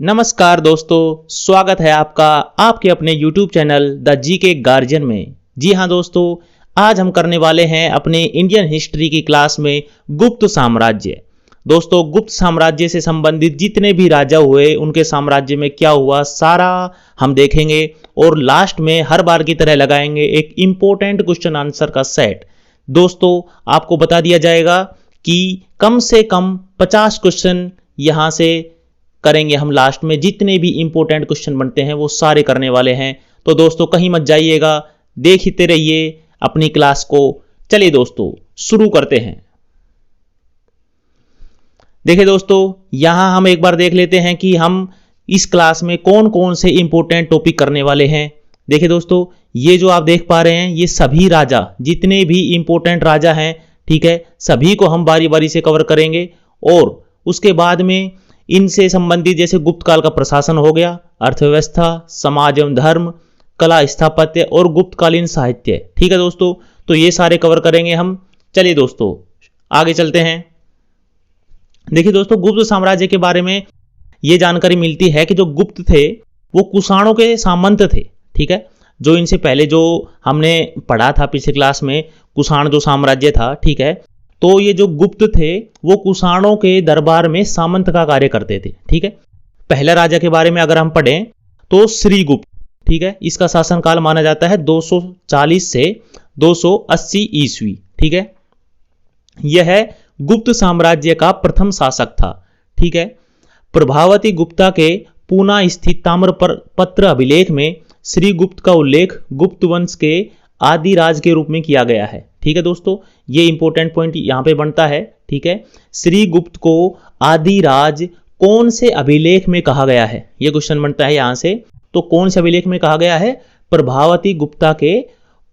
नमस्कार दोस्तों, स्वागत है आपका आपके अपने YouTube channel the GK guardian में। जी हाँ दोस्तों, आज हम करने वाले हैं अपने इंडियन हिस्ट्री की क्लास में गुप्त साम्राज्य। दोस्तों, गुप्त साम्राज्य से संबंधित जितने भी राजा हुए, उनके साम्राज्य में क्या हुआ, सारा हम देखेंगे और लास्ट में हर बार की तरह लगाएंगे एक इंपॉर्टेंट क्वेश्चन आंसर का सेट। दोस्तों, आपको बता दिया जाएगा कि कम से कम 50 क्वेश्चन यहाँ से करेंगे हम। लास्ट में जितने भी इंपॉर्टेंट क्वेश्चन बनते हैं वो सारे करने वाले हैं। तो दोस्तों कहीं मत जाइएगा, देखते रहिए अपनी क्लास को। चलिए दोस्तों शुरू करते हैं। देखिए दोस्तों, यहां हम एक बार देख लेते हैं कि हम इस क्लास में कौन कौन से इंपॉर्टेंट टॉपिक करने वाले हैं। देखिए दोस्तों, ये जो आप देख पा रहे हैं, ये सभी राजा, जितने भी इंपॉर्टेंट राजा हैं, ठीक है, सभी को हम बारी बारी से कवर करेंगे। और उसके बाद में इनसे संबंधित जैसे गुप्त काल का प्रशासन हो गया, अर्थव्यवस्था, समाज एवं धर्म, कला, स्थापत्य और गुप्तकालीन साहित्य। ठीक है दोस्तों, तो ये सारे कवर करेंगे हम। चलिए दोस्तों आगे चलते हैं। देखिए दोस्तों, गुप्त साम्राज्य के बारे में ये जानकारी मिलती है कि जो गुप्त थे वो कुषाणों के सामंत थे। ठीक है, जो इनसे पहले जो हमने पढ़ा था पिछले क्लास में, कुषाण जो साम्राज्य था, ठीक है, तो ये जो गुप्त थे वो कुषाणों के दरबार में सामंत का कार्य करते थे। ठीक है, पहले राजा के बारे में अगर हम पढ़ें तो श्रीगुप्त, ठीक है, इसका शासनकाल माना जाता है 240 से 280 ईस्वी। ठीक है, यह गुप्त साम्राज्य का प्रथम शासक था। ठीक है, प्रभावती गुप्ता के पूना स्थित ताम्रपत्र अभिलेख में श्रीगुप्त का उल्लेख गुप्त वंश के आदि राज के रूप में किया गया है। ठीक है दोस्तों, ये इंपॉर्टेंट पॉइंट यहां पे बनता है। ठीक है, श्रीगुप्त को आदि राज कौन से अभिलेख में कहा गया है, ये क्वेश्चन बनता है यहां से। तो कौन से अभिलेख में कहा गया है? प्रभावती गुप्ता के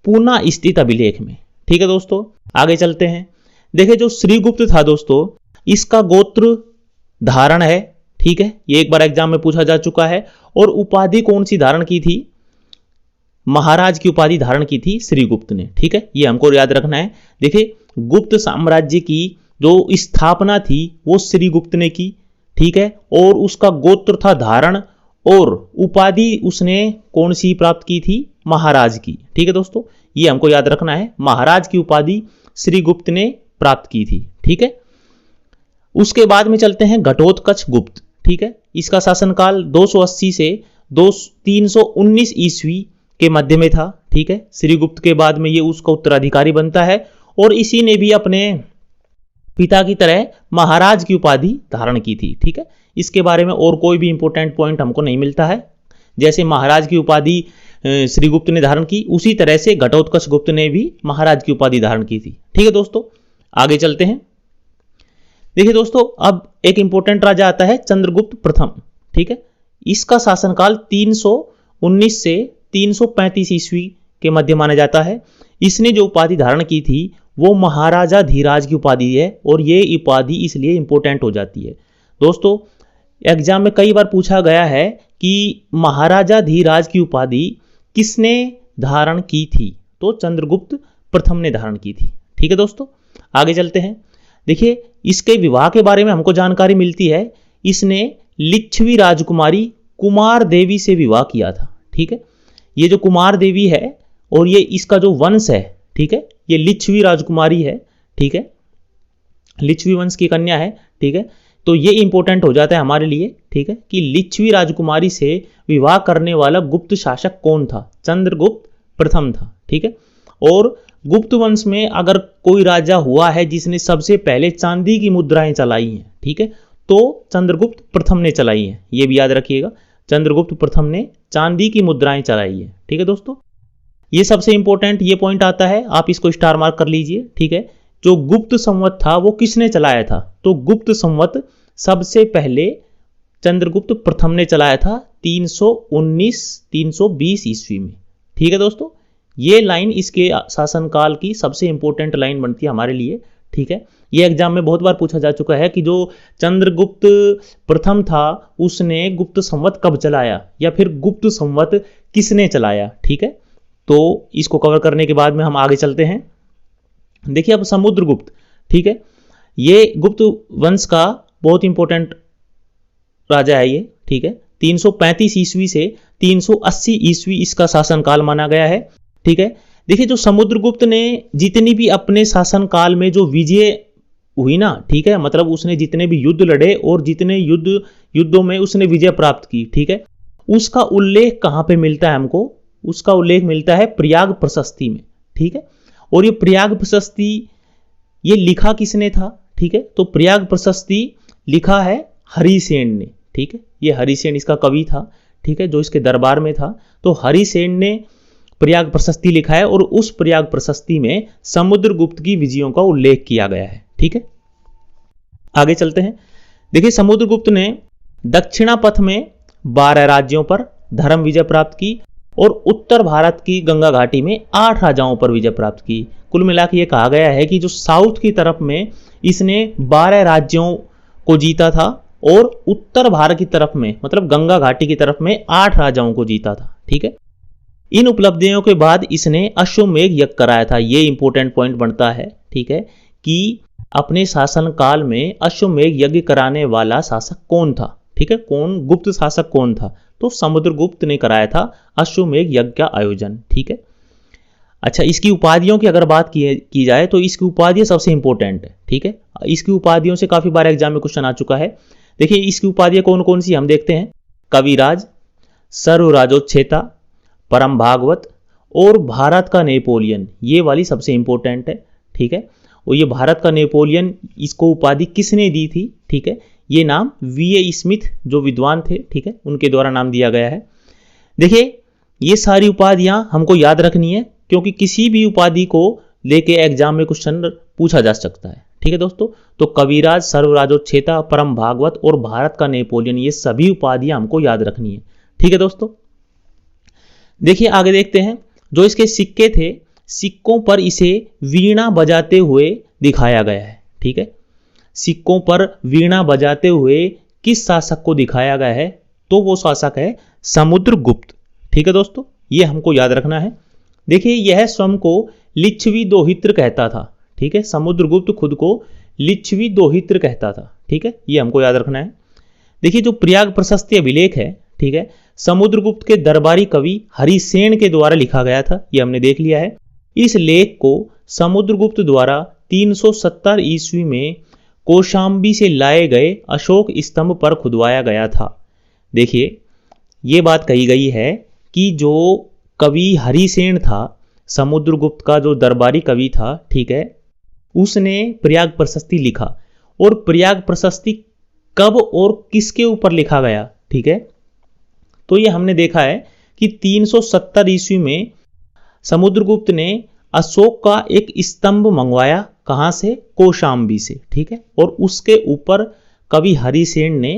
पूना स्थित अभिलेख में। ठीक है दोस्तों, आगे चलते हैं। देखिए, जो श्रीगुप्त था दोस्तों, इसका गोत्र धारण है। ठीक है, ये एक बार एग्जाम में पूछा जा चुका है। और उपाधि कौन सी धारण की थी? महाराज की उपाधि धारण की थी श्रीगुप्त ने। ठीक है, ये हमको याद रखना है। देखिए, गुप्त साम्राज्य की जो स्थापना थी वो श्रीगुप्त ने की। ठीक है, और उसका गोत्र था धारण, और उपाधि उसने कौन सी प्राप्त की थी? महाराज की। ठीक है दोस्तों, ये हमको याद रखना है, महाराज की उपाधि श्रीगुप्त ने प्राप्त की थी। ठीक है, उसके बाद में चलते हैं घटोत्कच गुप्त। ठीक है, इसका शासनकाल 280 से 319 ईस्वी के मध्य में था। ठीक है, श्रीगुप्त के बाद में ये उसका उत्तराधिकारी बनता है, और इसी ने भी अपने पिता की तरह महाराज की उपाधि धारण की थी। ठीक है, इसके बारे में और कोई भी इंपॉर्टेंट पॉइंट हमको नहीं मिलता है। जैसे महाराज की उपाधि श्रीगुप्त ने धारण की, उसी तरह से घटोत्कच गुप्त ने भी महाराज की उपाधि धारण की थी। ठीक है दोस्तों, आगे चलते हैं। देखिए दोस्तों, अब एक इंपॉर्टेंट राजा आता है चंद्रगुप्त प्रथम। ठीक है, इसका शासनकाल 319 से 335 ईस्वी के मध्य माना जाता है। इसने जो उपाधि धारण की थी वो महाराजा धीराज की उपाधि है, और ये उपाधि इसलिए इंपॉर्टेंट हो जाती है। दोस्तों, एग्जाम में कई बार पूछा गया है कि महाराजा धीराज की उपाधि किसने धारण की थी? तो चंद्रगुप्त प्रथम ने धारण की थी। ठीक है दोस्तों, आगे चलते हैं। देखिए, इसके विवाह के बारे में हमको जानकारी मिलती है। इसने लिच्छवी राजकुमारी कुमार देवी से विवाह किया था। ठीक है, ये जो कुमार देवी है और ये इसका जो वंश है, ठीक है, ये लिच्छवी राजकुमारी है। ठीक है, लिच्छवी वंश की कन्या है। ठीक है, तो ये इंपॉर्टेंट हो जाता है हमारे लिए। ठीक है, कि लिच्छवी राजकुमारी से विवाह करने वाला गुप्त शासक कौन था? चंद्रगुप्त प्रथम था। ठीक है, और गुप्त वंश में अगर कोई राजा हुआ है जिसने सबसे पहले चांदी की मुद्राएं चलाई हैं, ठीक है, तो चंद्रगुप्त प्रथम ने चलाई है। ये भी याद रखिएगा, चंद्रगुप्त प्रथम ने चांदी की मुद्राएं चलाई है। ठीक है दोस्तों, ये सबसे इंपॉर्टेंट ये पॉइंट आता है, आप इसको स्टार मार्क कर लीजिए। ठीक है, जो गुप्त संवत था वो किसने चलाया था? तो गुप्त संवत सबसे पहले चंद्रगुप्त प्रथम ने चलाया था 319-320 ईस्वी में। ठीक है दोस्तों, ये लाइन इसके शासनकाल की सबसे इंपॉर्टेंट लाइन बनती है हमारे लिए। ठीक है, ये एग्जाम में बहुत बार पूछा जा चुका है कि जो चंद्रगुप्त प्रथम था उसने गुप्त संवत कब चलाया, या फिर गुप्त संवत किसने चलाया। ठीक है, तो इसको कवर करने के बाद में हम आगे चलते हैं। देखिए, अब समुद्रगुप्त, ठीक है, ये गुप्त वंश का बहुत इंपॉर्टेंट राजा है ये। ठीक ठीक है। 335 ईस्वी से 380 ईस्वी इसका शासनकाल माना गया है, ठीक है। देखिए जो समुद्रगुप्त ने जितनी भी अपने शासनकाल में जो विजय हुई ना, ठीक है, मतलब उसने जितने भी युद्ध लड़े और जितने युद्धों में उसने विजय प्राप्त की, ठीक है, उसका उल्लेख कहां पे मिलता है हमको? उसका उल्लेख मिलता है प्रयाग प्रशस्ति में, ठीक है। और ये प्रयाग प्रशस्ति ये लिखा किसने था? ठीक है, तो प्रयाग प्रशस्ति लिखा है हरिसेन ने, ठीक है। ये हरिसेन इसका कवि था, ठीक है, जो इसके दरबार में था। तो हरिसेन ने प्रयाग प्रशस्ति लिखा है और उस प्रयाग प्रशस्ति में समुद्रगुप्त की विजयों का उल्लेख किया गया है, ठीक है। आगे चलते हैं। देखिए समुद्रगुप्त ने दक्षिणा पथ में 12 राज्यों पर धर्म विजय प्राप्त की और उत्तर भारत की गंगा घाटी में 8 राजाओं पर विजय प्राप्त की। कुल मिलाकर यह कहा गया है कि जो साउथ की तरफ में इसने 12 राज्यों को जीता था और उत्तर भारत की तरफ में मतलब गंगा घाटी की तरफ में 8 राजाओं को जीता था, ठीक है। इन उपलब्धियों के बाद इसने अश्वमेध यज्ञ कराया था। ये इंपॉर्टेंट पॉइंट बनता है, ठीक है, कि अपने शासनकाल में अश्वमेध यज्ञ कराने वाला शासक कौन था, ठीक है, कौन गुप्त शासक कौन था? तो समुद्रगुप्त ने कराया था अश्वमेध यज्ञ का आयोजन, ठीक है। अच्छा, इसकी उपाधियों की अगर बात की जाए तो इसकी उपाधियां सबसे इंपॉर्टेंट है, ठीक है। इसकी उपाधियों से काफी बार एग्जाम में क्वेश्चन आ चुका है। देखिए इसकी उपाधियां कौन कौन सी हम देखते हैं। कविराज, सर्वराजोच्छेता, परम भागवत और भारत का नेपोलियन, ये वाली सबसे इंपॉर्टेंट है, ठीक है। और ये भारत का नेपोलियन, इसको उपाधि किसने दी थी? ठीक है, ये नाम वीए स्मिथ जो विद्वान थे, ठीक है, उनके द्वारा नाम दिया गया है। देखिए ये सारी उपाधियां हमको याद रखनी है क्योंकि किसी भी उपाधि को लेके एग्जाम में क्वेश्चन पूछा जा सकता है, ठीक है दोस्तों। तो कविराज, सर्वराजोच्छेता, परम भागवत और भारत का नेपोलियन, ये सभी उपाधियां हमको याद रखनी है, ठीक है दोस्तों। देखिए आगे देखते हैं। जो इसके सिक्के थे, सिक्कों पर इसे वीणा बजाते हुए दिखाया गया है, ठीक है। सिक्कों पर वीणा बजाते हुए किस शासक को दिखाया गया है? तो वो शासक है समुद्रगुप्त, ठीक है दोस्तों, ये हमको याद रखना है। देखिए यह स्वयं को लिच्छवी दोहित्र कहता था, ठीक है। समुद्रगुप्त खुद को लिच्छवी दोहित्र कहता था, ठीक है, ये हमको याद रखना है। देखिए जो प्रयाग प्रशस्ति अभिलेख है, ठीक है, समुद्रगुप्त के दरबारी कवि हरिसेन के द्वारा लिखा गया था, ये हमने देख लिया है। इस लेख को समुद्रगुप्त द्वारा 370 ईस्वी में कौशाम्बी से लाए गए अशोक स्तंभ पर खुदवाया गया था। देखिए ये बात कही गई है कि जो कवि हरिसेन था, समुद्रगुप्त का जो दरबारी कवि था, ठीक है, उसने प्रयाग प्रशस्ति लिखा। और प्रयाग प्रशस्ति कब और किसके ऊपर लिखा गया? ठीक है, तो ये हमने देखा है कि 370 ईस्वी में समुद्रगुप्त ने अशोक का एक स्तंभ मंगवाया, कहां से? कौशाम्बी से, ठीक है, और उसके ऊपर कवि हरिसेन ने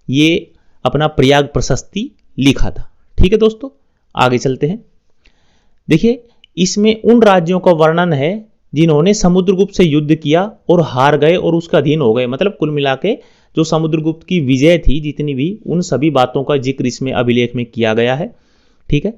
ये अपना प्रयाग प्रशस्ति लिखा था, ठीक है दोस्तों। आगे चलते हैं। देखिए इसमें उन राज्यों का वर्णन है जिन्होंने समुद्रगुप्त से युद्ध किया और हार गए और उसका अधीन हो गए। मतलब कुल मिला के जो समुद्रगुप्त की विजय थी जितनी भी, उन सभी बातों का जिक्र इसमें अभिलेख में किया गया है, ठीक है।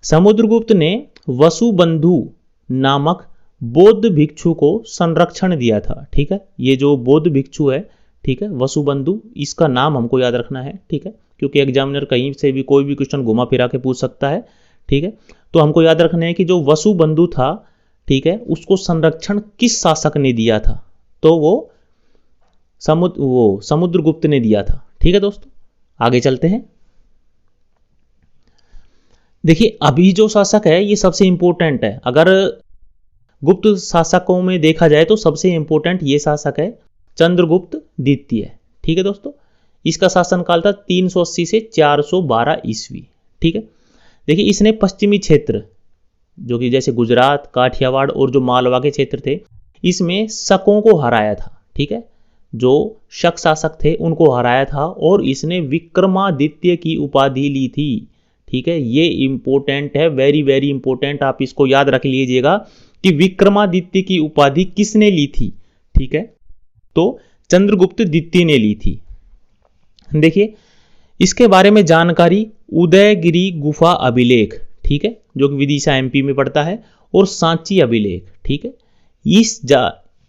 समुद्रगुप्त ने वसुबंधु नामक बौद्ध भिक्षु को संरक्षण दिया था, ठीक है। ये जो बौद्ध भिक्षु है, ठीक है, वसुबंधु, इसका नाम हमको याद रखना है, ठीक है, क्योंकि एग्जामिनर कहीं से भी कोई भी क्वेश्चन घुमा फिरा के पूछ सकता है, ठीक है। तो हमको याद रखना है कि जो वसुबंधु था, ठीक है, उसको संरक्षण किस शासक ने दिया था? तो वो समुद्रगुप्त ने दिया था, ठीक है दोस्तों। आगे चलते हैं। देखिए अभी जो शासक है ये सबसे इंपॉर्टेंट है। अगर गुप्त शासकों में देखा जाए तो सबसे इंपॉर्टेंट ये शासक है चंद्रगुप्त द्वितीय, ठीक है दोस्तों। इसका शासनकाल था 380 से 412 ईस्वी, ठीक है। देखिए इसने पश्चिमी क्षेत्र जो कि जैसे गुजरात, काठियावाड़ और जो मालवा के क्षेत्र थे, इसमें शकों को हराया था, ठीक है। जो शक शासक थे उनको हराया था और इसने विक्रमादित्य की उपाधि ली थी, ठीक है। ये इंपॉर्टेंट है, वेरी वेरी इंपॉर्टेंट, आप इसको याद रख लीजिएगा कि विक्रमादित्य की उपाधि किसने ली थी? ठीक है, तो चंद्रगुप्त द्वितीय ने ली थी। देखिए इसके बारे में जानकारी उदयगिरी गुफा अभिलेख, ठीक है, जो कि विदिशा एमपी में पड़ता है, और सांची अभिलेख, ठीक है। इस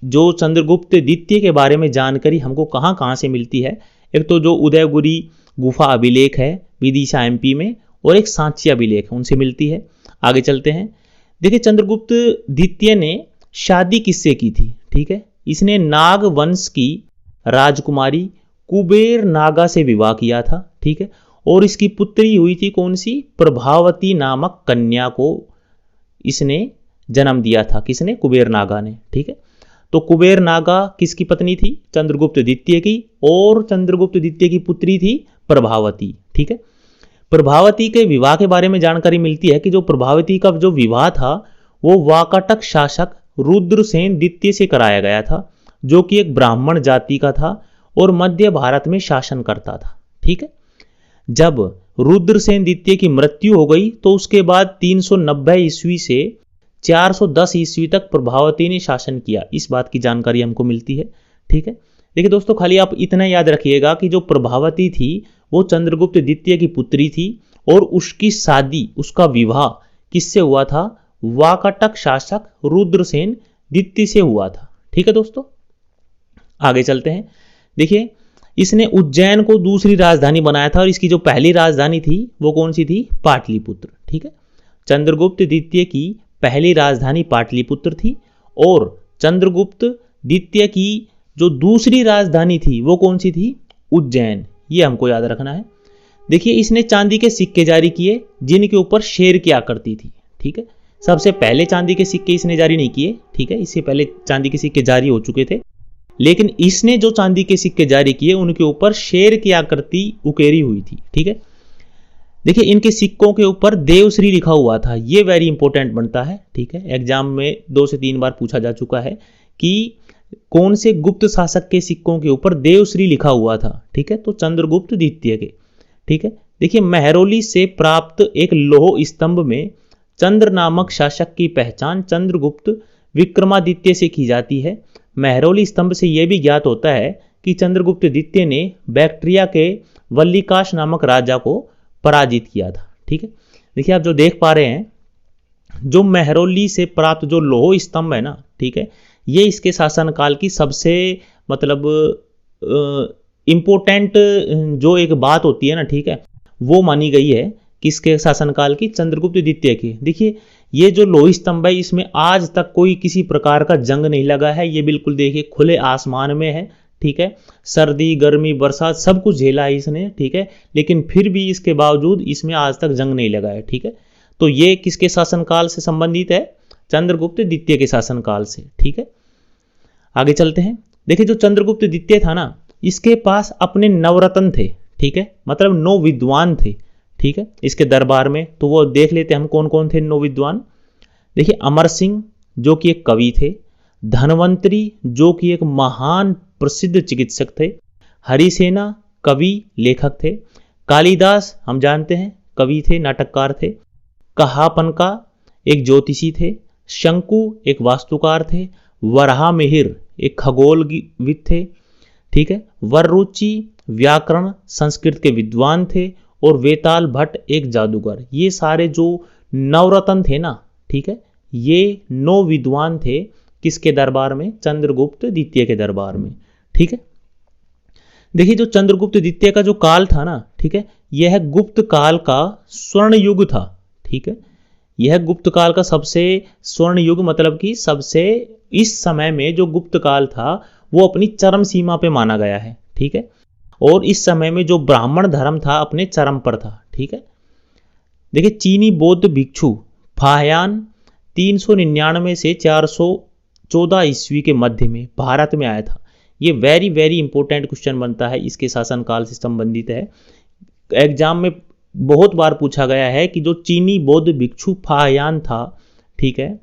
जो चंद्रगुप्त द्वितीय के बारे में जानकारी हमको कहां कहां से मिलती है? एक तो जो उदयगिरी गुफा अभिलेख है विदिशा एमपी में, और एक सांची अभिलेख है, उनसे मिलती है। आगे चलते हैं। देखिए चंद्रगुप्त द्वितीय ने शादी किससे की थी? ठीक है, इसने नाग वंश की राजकुमारी कुबेर नागा से विवाह किया था। ठीक है, और इसकी पुत्री हुई थी कौन सी? प्रभावती नामक कन्या को इसने जन्म दिया था। किसने? कुबेर नागा ने। ठीक है, तो कुबेर नागा किसकी पत्नी थी? चंद्रगुप्त द्वितीय की, और चंद्रगुप्त द्वितीय की पुत्री थी प्रभावती। ठीक है, प्रभावती के विवाह के बारे में जानकारी मिलती है कि जो प्रभावती का जो विवाह था वो वाकाटक शासक रुद्रसेन द्वितीय से कराया गया था, जो कि एक ब्राह्मण जाति का था और मध्य भारत में शासन करता था। ठीक है, जब रुद्रसेन द्वितीय की मृत्यु हो गई तो उसके बाद 390 ईस्वी से 410 ईस्वी तक प्रभावती ने शासन किया, इस बात की जानकारी हमको मिलती है। ठीक है, देखिए दोस्तों, खाली आप इतना याद रखिएगा कि जो प्रभावती थी वो चंद्रगुप्त द्वितीय की पुत्री थी, और उसकी शादी, उसका विवाह किससे हुआ था? वाकाटक शासक रुद्रसेन द्वितीय से हुआ था। ठीक है दोस्तों, आगे चलते हैं। देखिए, इसने उज्जैन को दूसरी राजधानी बनाया था, और इसकी जो पहली राजधानी थी वो कौन सी थी? पाटलिपुत्र। ठीक है, चंद्रगुप्त द्वितीय की पहली राजधानी पाटलिपुत्र थी, और चंद्रगुप्त द्वितीय की जो दूसरी राजधानी थी वो कौन सी थी? उज्जैन। ये हमको याद रखना है। देखिए, इसने चांदी के सिक्के जारी किए जिनके ऊपर शेर की आकृति थी। ठीक है, सबसे पहले चांदी के सिक्के इसने जारी नहीं किए। ठीक है, इससे पहले चांदी के सिक्के जारी हो चुके थे, लेकिन इसने जो चांदी के सिक्के जारी किए उनके ऊपर शेर की आकृति उकेरी हुई थी। ठीक है, देखिए इनके सिक्कों के ऊपर देवश्री लिखा हुआ था, ये वेरी इंपॉर्टेंट बनता है। ठीक है, एग्जाम में 2 से 3 बार पूछा जा चुका है कि कौन से गुप्त शासक के सिक्कों के ऊपर देवश्री लिखा हुआ था। ठीक है, तो चंद्रगुप्त द्वितीय के। ठीक है, देखिए महरौली से प्राप्त एक लौह स्तंभ में चंद्र नामक शासक की पहचान चंद्रगुप्त विक्रमादित्य से की जाती है। महरौली स्तंभ से यह भी ज्ञात होता है कि चंद्रगुप्त द्वितीय ने बैक्ट्रिया के वल्लीकाश नामक राजा को पराजित किया था। ठीक है, देखिए आप जो देख पा रहे हैं, जो महरौली से प्राप्त जो लौह स्तंभ है ना, ठीक है, ये इसके शासनकाल की सबसे मतलब इंपॉर्टेंट जो एक बात होती है ना, ठीक है, वो मानी गई है किसके शासनकाल की? चंद्रगुप्त द्वितीय की। देखिए ये जो लौह स्तंभ है इसमें आज तक कोई किसी प्रकार का जंग नहीं लगा है। ये बिल्कुल देखिए खुले आसमान में है। ठीक है, सर्दी गर्मी बरसात सब कुछ झेला है इसने। ठीक है, लेकिन फिर भी इसके बावजूद इसमें आज तक जंग नहीं लगा है। ठीक है, तो ये किसके शासनकाल से संबंधित है? चंद्रगुप्त द्वितीय के शासनकाल से। ठीक है, आगे चलते हैं। देखिए जो चंद्रगुप्त द्वितीय था ना, इसके पास अपने नवरत्न थे। ठीक है, मतलब 9 विद्वान थे। ठीक है, इसके दरबार में, तो वो देख लेते हैं हम कौन कौन थे 9 विद्वान। देखिए अमर सिंह जो कि एक कवि थे, धनवंतरी जो कि एक महान प्रसिद्ध चिकित्सक थे, हरिसेना कवि लेखक थे, कालिदास हम जानते हैं कवि थे नाटककार थे, कहापनका एक ज्योतिषी थे, शंकु एक वास्तुकार थे, वराहमिहिर एक खगोलविद थे। ठीक है, वररुचि व्याकरण संस्कृत के विद्वान थे, और वेताल भट्ट एक जादूगर। ये सारे जो नवरत्न थे ना, ठीक है, ये 9 विद्वान थे किसके दरबार में? चंद्रगुप्त द्वितीय के दरबार में। ठीक है, देखिए जो चंद्रगुप्त द्वितीय का जो काल था ना, ठीक है, यह गुप्त काल का स्वर्ण युग था। ठीक है, यह गुप्त काल का सबसे स्वर्ण युग, मतलब कि सबसे इस समय में जो गुप्त काल था वो अपनी चरम सीमा पे माना गया है। ठीक है, और इस समय में जो ब्राह्मण धर्म था अपने चरम पर था। ठीक है, देखिए चीनी बौद्ध भिक्षु फाह्यान 399 से 414 ईस्वी के मध्य में भारत में आया था। ये वेरी वेरी इंपॉर्टेंट क्वेश्चन बनता है, इसके शासनकाल से संबंधित है। एग्जाम में बहुत बार पूछा गया है कि जो चीनी बौद्ध भिक्षु फाह्यान था, ठीक है,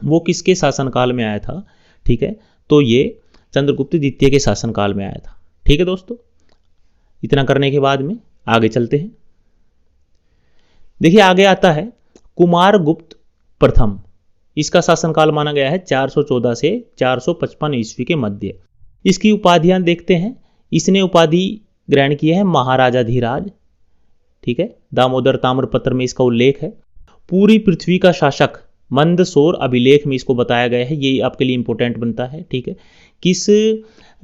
वो किसके शासनकाल में आया था? ठीक है, तो ये चंद्रगुप्त द्वितीय के शासनकाल में आया था। ठीक है दोस्तों, इतना करने के बाद में आगे चलते हैं। देखिए आगे आता है कुमारगुप्त प्रथम। इसका शासनकाल माना गया है 414 से 455 ईस्वी के मध्य। इसकी उपाधियां देखते हैं। इसने उपाधि ग्रहण की है महाराजाधिराज। ठीक है, दामोदर ताम्रपत्र में इसका उल्लेख है। पूरी पृथ्वी का शासक मंदसौर अभिलेख में इसको बताया गया है, ये आपके लिए इंपॉर्टेंट बनता है। ठीक है, किस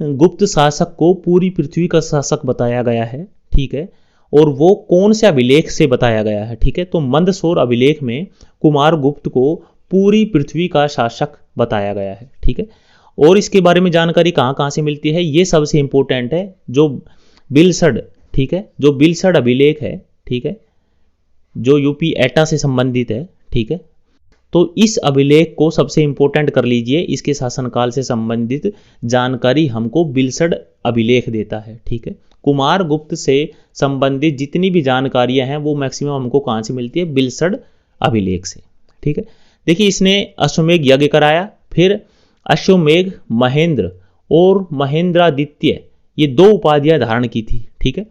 गुप्त शासक को पूरी पृथ्वी का शासक बताया गया है? ठीक है, और वो कौन से अभिलेख से बताया गया है, ठीक है। तो मंदसौर अभिलेख में कुमारगुप्त को पूरी पृथ्वी का शासक बताया गया है, ठीक है। और इसके बारे में जानकारी कहाँ कहाँ से मिलती है, ये सबसे इंपॉर्टेंट है, जो बिलसड, ठीक है, जो बिलसड अभिलेख है, ठीक है, जो यूपी एटा से संबंधित है, ठीक है। तो इस अभिलेख को सबसे इंपॉर्टेंट कर लीजिए, इसके शासनकाल से संबंधित जानकारी हमको बिलसड अभिलेख देता है, ठीक है। कुमारगुप्त से संबंधित जितनी भी जानकारियां हैं वो मैक्सिमम हमको कहाँ से मिलती है, बिलसड अभिलेख से, ठीक है। देखिए इसने अश्वमेध यज्ञ कराया, फिर अश्वमेध महेंद्र और महेंद्रादित्य, ये दो उपाधियां धारण की थी, ठीक है।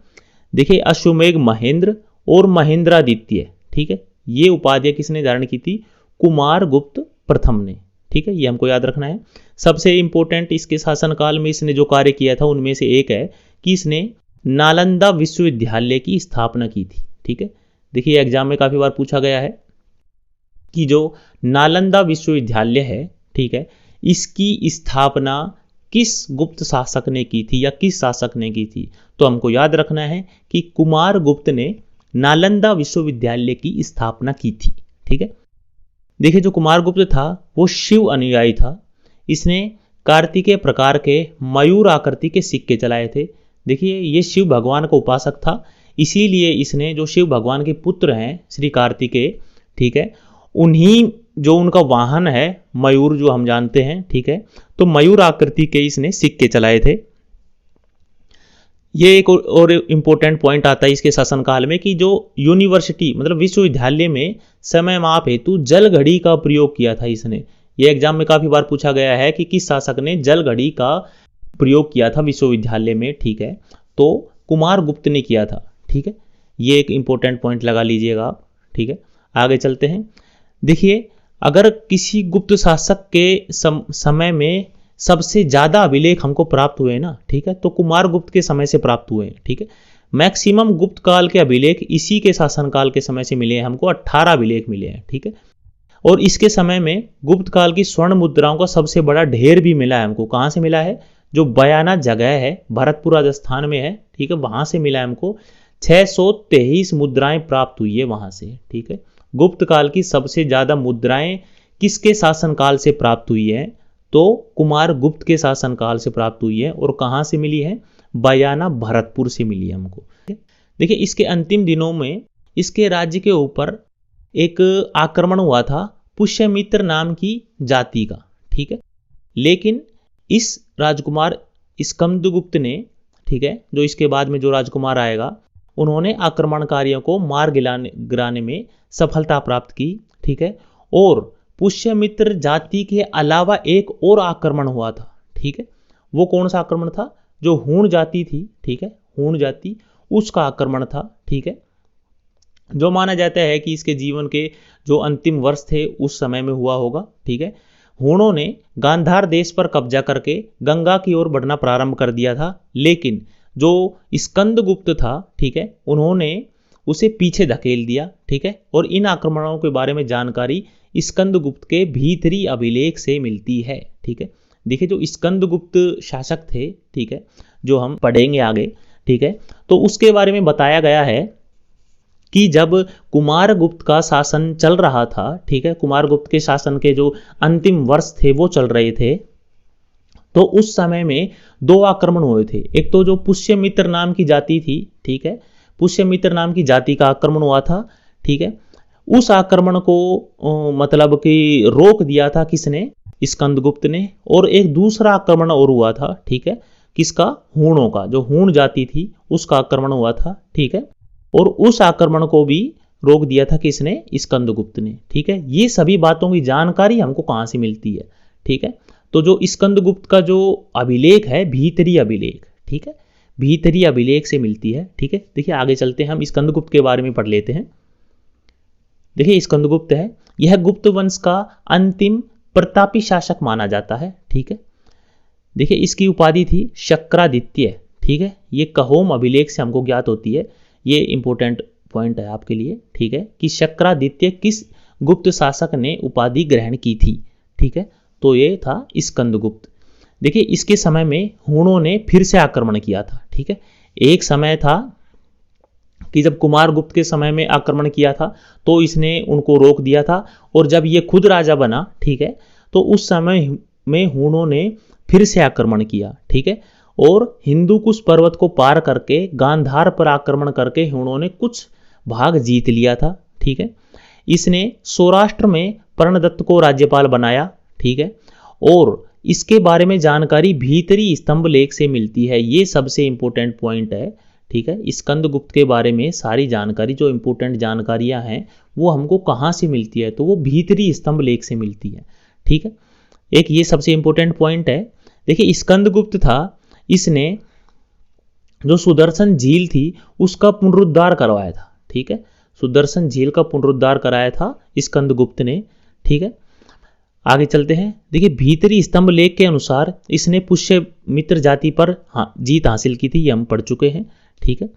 देखिए अश्वमेध महेंद्र और महेंद्रादित्य, ठीक है, ये उपाधियां किसने धारण की थी, कुमारगुप्त प्रथम ने, ठीक है, ये हमको याद रखना है। सबसे इंपॉर्टेंट इसके शासनकाल में इसने जो कार्य किया था उनमें से एक है कि इसने नालंदा विश्वविद्यालय की स्थापना की थी, ठीक है। देखिए एग्जाम में काफी बार पूछा गया है कि जो नालंदा विश्वविद्यालय है, ठीक है, इसकी स्थापना किस गुप्त शासक ने की थी या किस शासक ने की थी। तो हमको याद रखना है कि कुमारगुप्त ने नालंदा विश्वविद्यालय की स्थापना की थी, ठीक है। देखिए जो कुमारगुप्त था वो शिव अनुयायी था, इसने कार्तिकेय प्रकार के मयूर आकृति के सिक्के चलाए थे। देखिए ये शिव भगवान का उपासक था, इसीलिए इसने जो शिव भगवान के पुत्र हैं श्री कार्तिकेय, ठीक है, उन्हीं जो उनका वाहन है मयूर जो हम जानते हैं, ठीक है, तो मयूर आकृति के इसने सिक्के चलाए थे। ये एक और इम्पोर्टेंट पॉइंट आता है इसके शासनकाल में कि जो यूनिवर्सिटी मतलब विश्वविद्यालय में समय माप हेतु जल घड़ी का प्रयोग किया था इसने। ये एग्जाम में काफी बार पूछा गया है कि किस शासक ने जल घड़ी का प्रयोग किया था विश्वविद्यालय में, ठीक है, तो कुमारगुप्त ने किया था, ठीक है। ये एक इंपॉर्टेंट पॉइंट लगा लीजिएगा आप, ठीक है। आगे चलते हैं। देखिए अगर किसी गुप्त शासक के समय में सबसे ज्यादा अभिलेख हमको प्राप्त हुए ना, ठीक है, तो कुमारगुप्त के समय से प्राप्त हुए हैं, ठीक है। मैक्सिमम गुप्त काल के अभिलेख इसी के शासनकाल के समय से मिले हैं, हमको 18 अभिलेख मिले हैं, ठीक है। और इसके समय में गुप्त काल की स्वर्ण मुद्राओं का सबसे बड़ा ढेर भी मिला है हमको। कहाँ से मिला है, जो बयाना जगह है भरतपुर राजस्थान में है, ठीक है, वहां से मिला है हमको। 623 मुद्राएं प्राप्त हुई है वहां से, ठीक है। गुप्त काल की सबसे ज्यादा मुद्राएं किसके शासनकाल से प्राप्त हुई है, तो कुमारगुप्त के शासनकाल से प्राप्त हुई है। और कहां से मिली है, बयाना भरतपुर से मिली है हमको। देखिए इसके अंतिम दिनों में इसके राज्य के ऊपर एक आक्रमण हुआ था पुष्यमित्र नाम की जाति का, ठीक है। लेकिन इस राजकुमार स्कंदगुप्त ने, ठीक है, जो इसके बाद में जो राजकुमार आएगा, उन्होंने आक्रमणकारियों को मार गिराने में सफलता प्राप्त की, ठीक है। और पुष्यमित्र जाति के अलावा एक और आक्रमण हुआ था, ठीक है। वो कौन सा आक्रमण था, जो हूण जाति थी, ठीक है, हूण जाति, उसका आक्रमण था, ठीक है, जो माना जाता है कि इसके जीवन के जो अंतिम वर्ष थे उस समय में हुआ होगा, ठीक है। हूणों ने गांधार देश पर कब्जा करके गंगा की ओर बढ़ना प्रारंभ कर दिया था, लेकिन जो स्कंदगुप्त था, ठीक है, उन्होंने उसे पीछे धकेल दिया, ठीक है। और इन आक्रमणों के बारे में जानकारी स्कंदगुप्त के भीतरी अभिलेख से मिलती है, ठीक है। देखिए जो स्कंदगुप्त शासक थे, ठीक है, जो हम पढ़ेंगे आगे, ठीक है, तो उसके बारे में बताया गया है कि जब कुमारगुप्त का शासन चल रहा था, ठीक है, कुमारगुप्त के शासन के जो अंतिम वर्ष थे वो चल रहे थे, तो उस समय में दो आक्रमण हुए थे। एक तो जो पुष्यमित्र नाम की जाति थी, ठीक है, पुष्यमित्र नाम की जाति का आक्रमण हुआ था, ठीक है। उस आक्रमण को मतलब कि रोक दिया था किसने, स्कंदगुप्त ने। और एक दूसरा आक्रमण और हुआ था, ठीक है, किसका, हूणों का, जो हूण जाति थी उसका आक्रमण हुआ था, ठीक है। और उस आक्रमण को भी रोक दिया था किसने, स्कंदगुप्त ने, ठीक है। ये सभी बातों की जानकारी हमको कहां से मिलती है, ठीक है। तो जो स्कंदगुप्त का जो अभिलेख है, भीतरी अभिलेख, ठीक है, भीतरी अभिलेख से मिलती है, ठीक है। देखिए आगे चलते हैं, हम स्कंदगुप्त के बारे में पढ़ लेते हैं। देखिए स्कंदगुप्त है, यह गुप्त वंश का अंतिम प्रतापी शासक माना जाता है, ठीक है। देखिए इसकी उपाधि थी शक्रादित्य, ठीक है। ये कहोम अभिलेख से हमको ज्ञात होती है। ये इंपॉर्टेंट पॉइंट है आपके लिए, ठीक है, कि शक्रादित्य किस गुप्त शासक ने उपाधि ग्रहण की थी, ठीक है। तो ये था स्कंदगुप्त। देखिए इसके समय में हूणों ने फिर से आक्रमण किया था, ठीक है। एक समय था कि जब कुमारगुप्त के समय में आक्रमण किया था तो इसने उनको रोक दिया था, और जब ये खुद राजा बना, ठीक है, तो उस समय में हूणों ने फिर से आक्रमण किया, ठीक है, और हिंदुकुश पर्वत को पार करके गांधार पर आक्रमण करके हूणों ने कुछ भाग जीत लिया था, ठीक है। इसने सौराष्ट्र में कर्णदत्त को राज्यपाल बनाया, ठीक है, और इसके बारे में जानकारी भीतरी स्तंभ लेख से मिलती है। ये सबसे इंपॉर्टेंट पॉइंट है, ठीक है। स्कंदगुप्त के बारे में सारी जानकारी, जो इंपॉर्टेंट जानकारियां हैं, वो हमको कहाँ से मिलती है, तो वो भीतरी स्तंभ लेख से मिलती है, ठीक है। एक ये सबसे इंपॉर्टेंट पॉइंट है। देखिए स्कंदगुप्त था, इसने जो सुदर्शन झील थी उसका पुनरुद्धार करवाया था, ठीक है, सुदर्शन झील का पुनरुद्धार कराया था स्कंदगुप्त ने, ठीक है। आगे चलते हैं। देखिए भीतरी स्तंभ लेख के अनुसार इसने पुष्यमित्र जाति पर जीत हासिल की थी, ये हम पढ़ चुके हैं, ठीक है।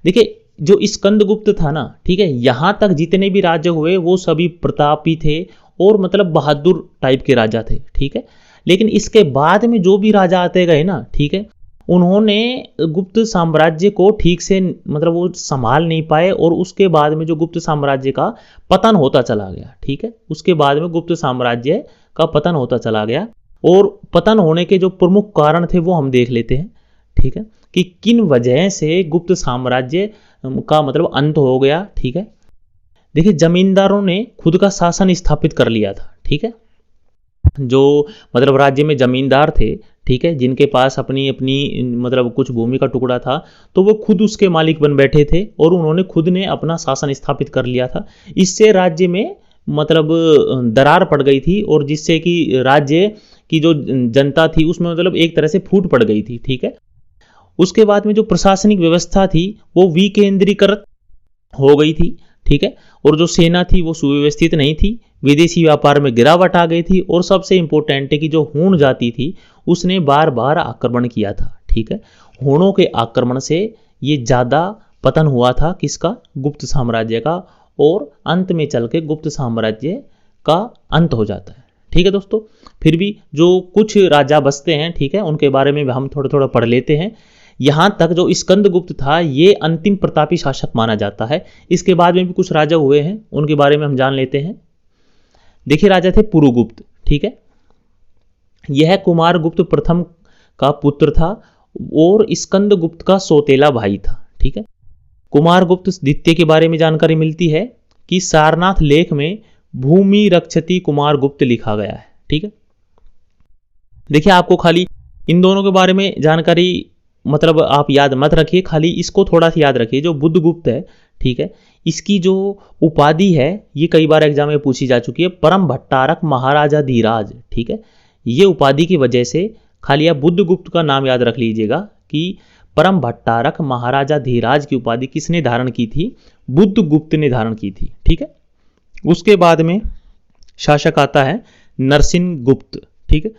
देखिए जो स्कंदगुप्त था ना, ठीक है, यहां तक जितने भी राज्य हुए वो सभी प्रतापी थे और मतलब बहादुर टाइप के राजा थे, ठीक है। लेकिन इसके बाद में जो भी राजा आते गए ना, ठीक है, उन्होंने गुप्त साम्राज्य को ठीक से मतलब वो संभाल नहीं पाए, और उसके बाद में जो गुप्त साम्राज्य का पतन होता चला गया, ठीक है, उसके बाद में गुप्त साम्राज्य का पतन होता चला गया। और पतन होने के जो प्रमुख कारण थे वो हम देख लेते हैं, ठीक है, कि किन वजह से गुप्त साम्राज्य का मतलब अंत हो गया, ठीक है। देखिए जमींदारों ने खुद का शासन स्थापित कर लिया था, ठीक है, जो मतलब राज्य में जमींदार थे, ठीक है, जिनके पास अपनी अपनी मतलब कुछ भूमि का टुकड़ा था, तो वो खुद उसके मालिक बन बैठे थे और उन्होंने खुद ने अपना शासन स्थापित कर लिया था। इससे राज्य में मतलब दरार पड़ गई थी, और जिससे कि राज्य की जो जनता थी उसमें मतलब एक तरह से फूट पड़ गई थी, ठीक है। उसके बाद में जो प्रशासनिक व्यवस्था थी वो विकेंद्रीकृत हो गई थी, ठीक है, और जो सेना थी वो सुव्यवस्थित नहीं थी, विदेशी व्यापार में गिरावट आ गई थी, और सबसे इंपॉर्टेंट है कि जो हूण जाति थी उसने बार बार आक्रमण किया था, ठीक है। हूणों के आक्रमण से ये ज़्यादा पतन हुआ था किसका, गुप्त साम्राज्य का, और अंत में चल के गुप्त साम्राज्य का अंत हो जाता है, ठीक है दोस्तों। फिर भी जो कुछ राजा बसते हैं, ठीक है, उनके बारे में हम थोड़ा थोड़ा पढ़ लेते हैं। यहां तक जो स्कंदगुप्त था ये अंतिम प्रतापी शासक माना जाता है। इसके बाद में भी कुछ राजा हुए हैं, उनके बारे में हम जान लेते हैं। देखिए राजा थे पुरुगुप्त, ठीक है, यह कुमारगुप्त प्रथम का पुत्र था और स्कंदगुप्त का सौतेला भाई था, ठीक है। कुमारगुप्त द्वितीय के बारे में जानकारी मिलती है कि सारनाथ लेख में भूमि रक्षति कुमारगुप्त लिखा गया है, ठीक है। देखिए आपको खाली इन दोनों के बारे में जानकारी मतलब आप याद मत रखिए, खाली इसको थोड़ा सा याद रखिए। जो बुद्धगुप्त है, ठीक है, इसकी जो उपाधि है ये कई बार एग्जाम में पूछी जा चुकी है, परम भट्टारक महाराजा धीराज, ठीक है। ये उपाधि की वजह से खाली आप बुद्धगुप्त का नाम याद रख लीजिएगा कि परम भट्टारक महाराजा धीराज की उपाधि किसने धारण की थी, बुद्धगुप्त ने धारण की थी, ठीक है। उसके बाद में शासक आता है नरसिंहगुप्त, ठीक है,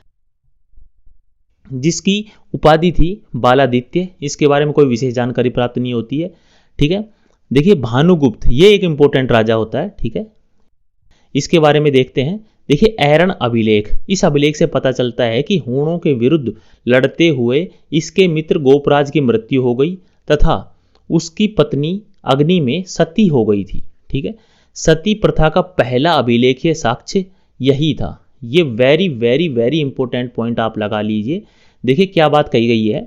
जिसकी उपाधि थी बालादित्य। इसके बारे में कोई विशेष जानकारी प्राप्त नहीं होती है, ठीक है। देखिए भानुगुप्त ये एक इंपॉर्टेंट राजा होता है, ठीक है, इसके बारे में देखते हैं। देखिए ऐरण अभिलेख, इस अभिलेख से पता चलता है कि हूणों के विरुद्ध लड़ते हुए इसके मित्र गोपराज की मृत्यु हो गई तथा उसकी पत्नी अग्नि में सती हो गई थी, ठीक है। सती प्रथा का पहला अभिलेखीय साक्ष्य यही था। ये very very very important point आप लगा लीजिए। देखिए क्या बात कही गई है